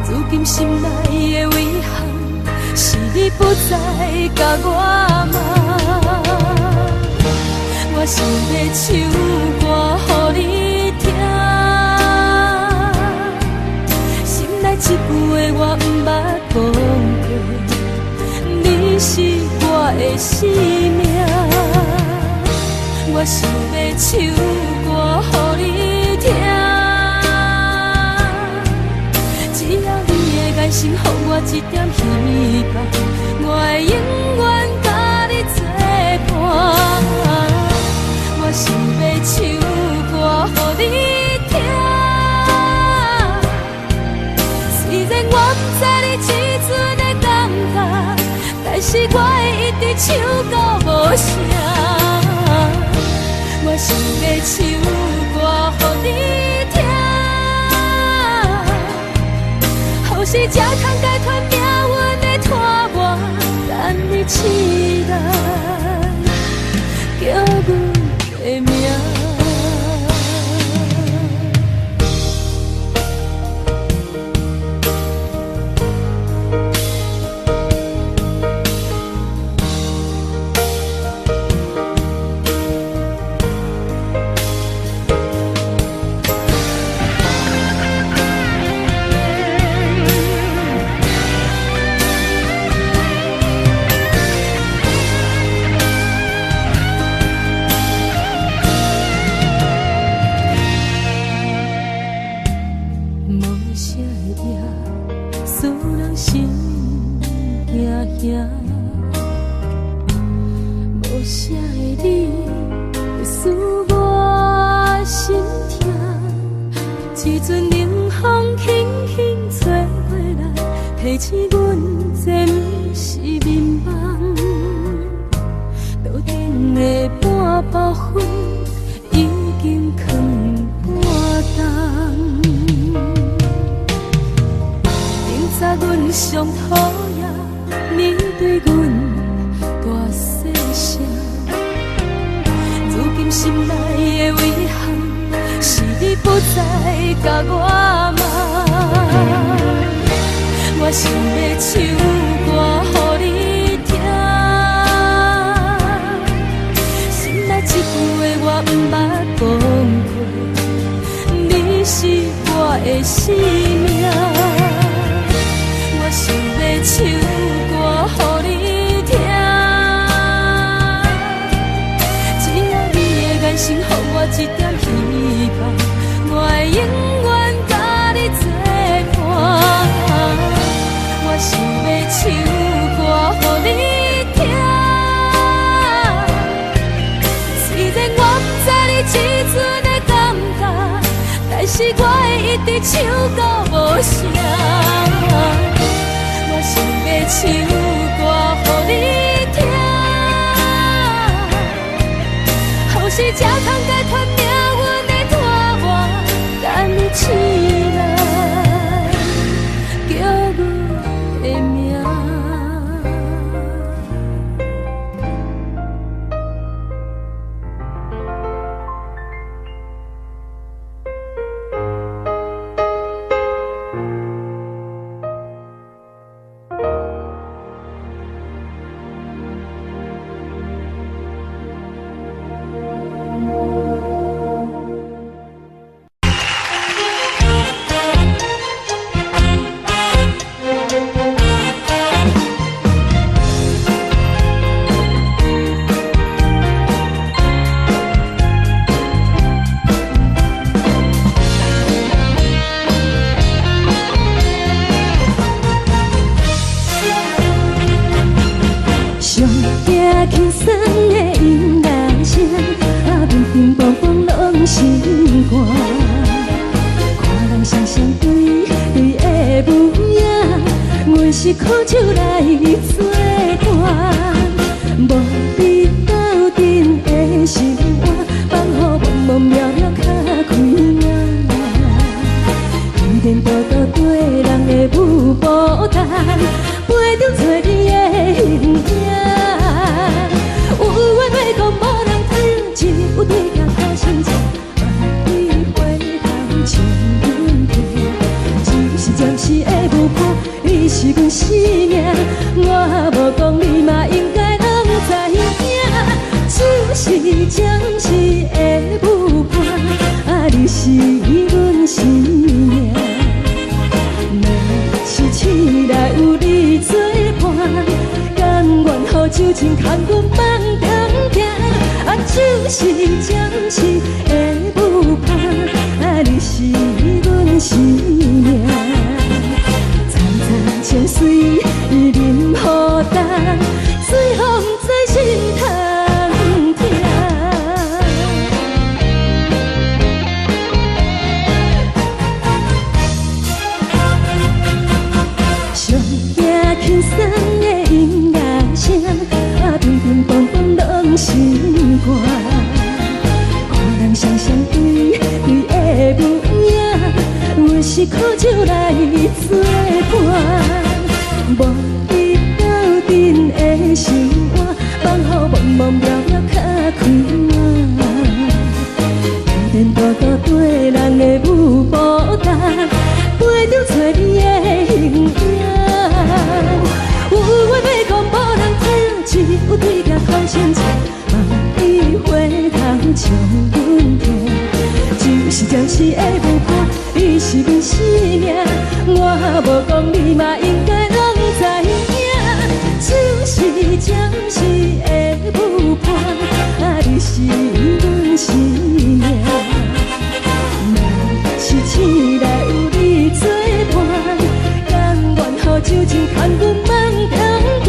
如今心内的遗憾，是你不再甲我骂。我想要唱歌予你听，心内一句话我不捌讲过，你是我的生命。我想要唱歌予你听，只要你的眼神予我一点希望，我会永远甲你作伴。我想要唱歌予你听，虽然我不知你这阵的感觉，但是我会一直唱到无声。我想要唱歌予你听，予是才通解脱命运的拖磨，等你期待叫阮的名。无啥的你会使我心痛，一阵冷风轻轻吹过来，提醒阮这不是眠梦。桌顶的半包烟已经放半冬，明早阮上讨厌你对阮大细声，如今心内的遗憾，是你不再甲我问。我想要唱歌予你听，心内一句话我不捌讲过，你是我的生命。我想要唱歌予你听，只要你的眼神予我一点希望，我会永远甲你作伴。我想要唱歌予你听，虽然我不知你这阵的感觉，但是我会一直唱到无声。我想要唱歌予你听，予是才通解脱命运的拖磨，等你醒来叫阮的名。轻松的音乐声，平平凡凡拢心肝。看人双双对对的模样，阮是苦酒来作伴。无你斗阵的心肝，放予茫茫渺渺较开朗。颠颠倒倒对人的舞步弹，陪着做你的形影。有话要讲，无人听，只有对镜头心情，万里回头唱阮听。一时暂时的舞伴，你是阮生命，我无讲你嘛应该拢知影。只是暂时的舞伴，你是阮生命。若是醒来有你作伴，甘愿予酒精牵阮放长行，就是暂时的舞伴，你是阮生命。惨惨情水任何担，随风在心头痛。上惊轻松的音乐声，乒乒乓乓拢心肝。看人双双对对的舞影，有时苦酒来作伴。无伊斗阵的心肝，放乎茫茫渺渺较开满。颠颠倒倒对人的舞步担，陪着找你的形影。有话要讲无人听，只有对镜头先笑，望伊回头将阮听。就是暂时的舞伴，你是阮生命，我无讲你嘛应该拢知影。就是暂时的舞伴，你是阮生命。若是醒来有你作伴，甘愿予酒精牵阮梦中行。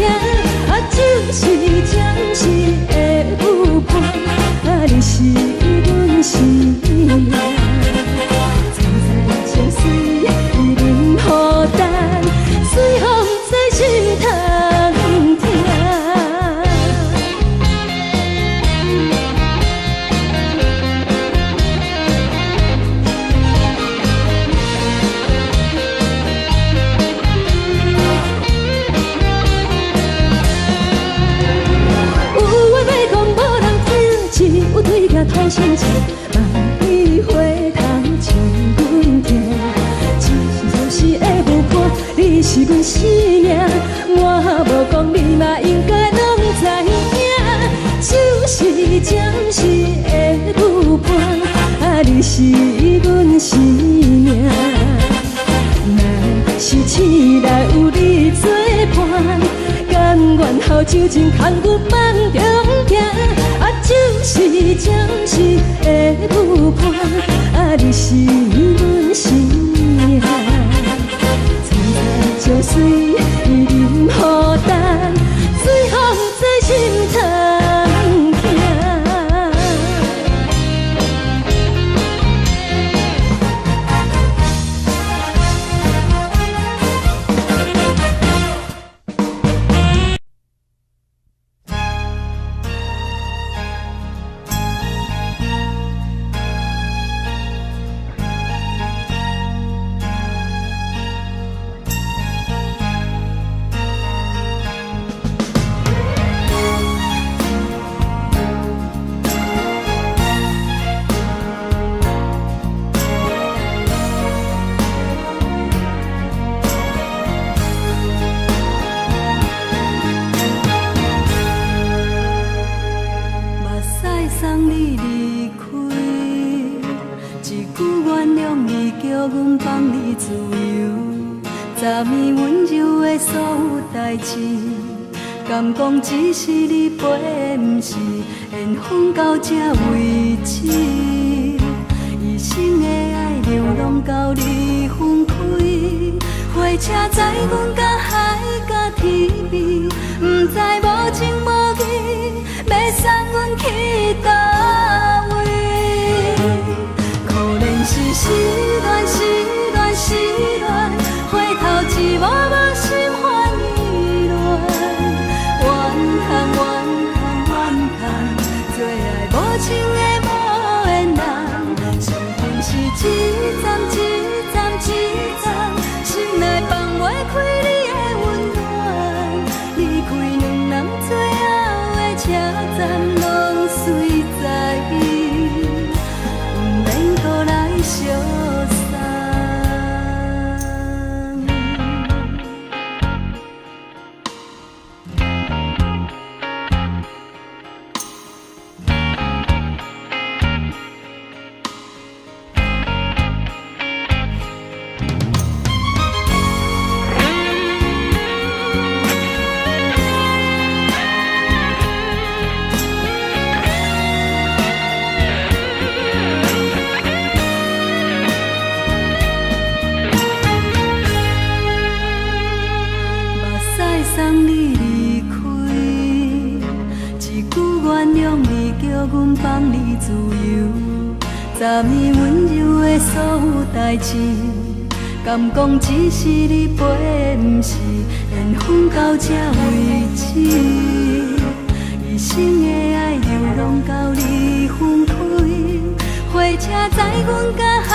就是暂时的舞伴，你是阮生命。惨惨情水任何担，随风在心头痛。有对镜头先笑，望伊回头将阮听。就是暂时的舞伴，你是阮生命，我无讲你嘛应该拢知影。就是暂时的舞伴，你是阮生命。若是醒来有你作伴，甘愿予酒精牵阮梦中行。就是暂时的舞伴，你是阮生命。惨惨情水任何担，随风在心头痛。敢讲只是你陪，不是缘分到这为止。一生的爱流浪到你分开，火车载阮甲海甲天边，不知无情无义，要送阮去倒位？可能是失恋，失恋，失恋，回头一幕幕心烦意乱。怨叹，做爱无情的无缘人，上天是一站一站一站，心内放袂开你的温暖，离开两人最后的车站，拢随。阮放你自由。昨暝温柔的所有代志，敢讲只是你陪，不是缘分到这为止。一生的爱流浪到你分开，火车载阮甲海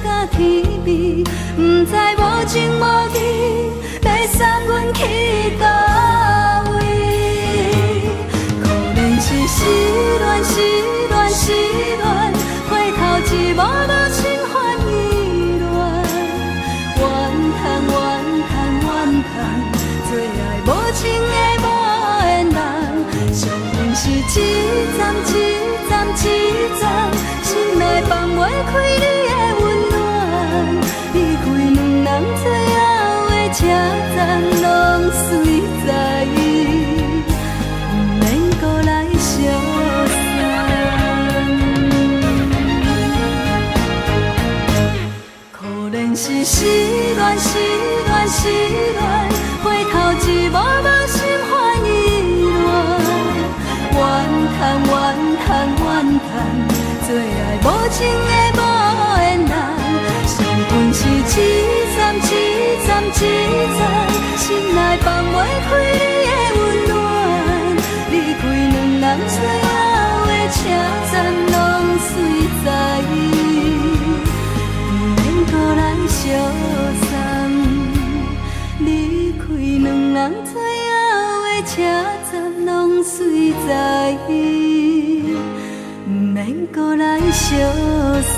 甲天边，不知无情无义，要送阮去倒位？可能是失恋，失恋，失恋，回头一幕幕心烦意乱，怨叹，怨叹，怨叹，最爱无情的无缘人，上恨是一站一站一站，心内放袂开你的温暖，离开两人最后的车站，拢随在，不免搁来相送。可能是失恋，失恋，失恋，回头一幕幕心烦意乱，怨叹，怨叹，怨叹，最爱无情的无缘人，上恨是一站一站一站，心内放袂开你的温暖，离开两人最后的车站，拢随在，不免搁来相送。离开两人最后的车站，拢随在，不免搁来相送。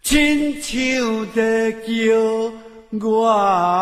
亲像在叫我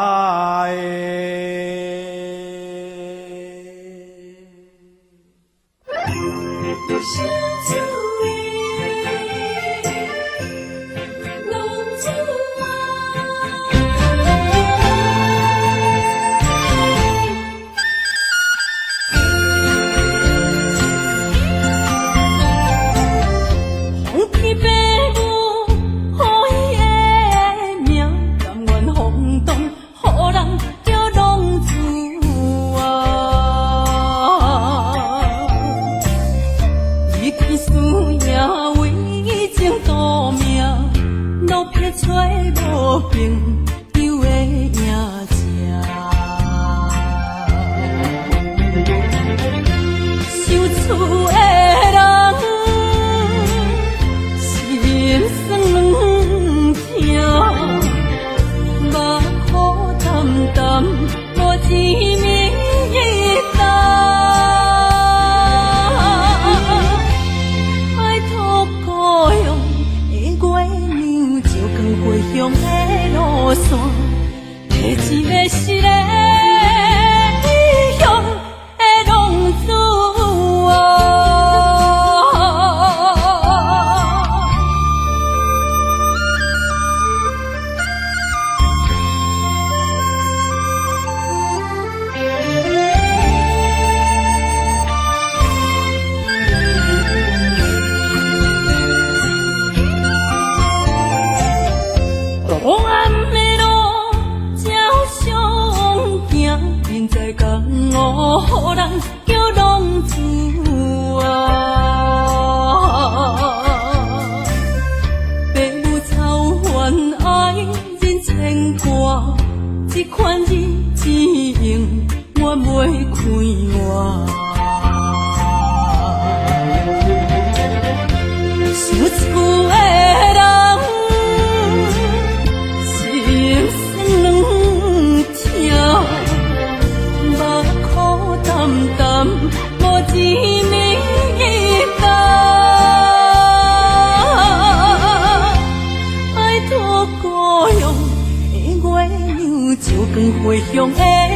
回乡的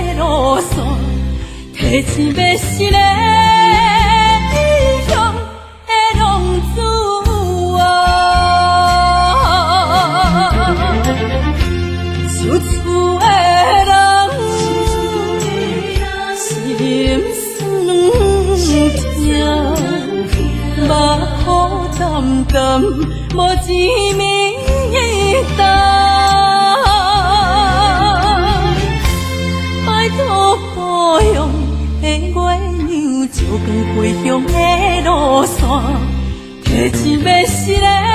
路线，提钱要失个异乡的浪子啊，受厝的人心酸痛，目眶澹澹，无一暝当。故乡的月亮，照光回乡的路线，提钱要失个。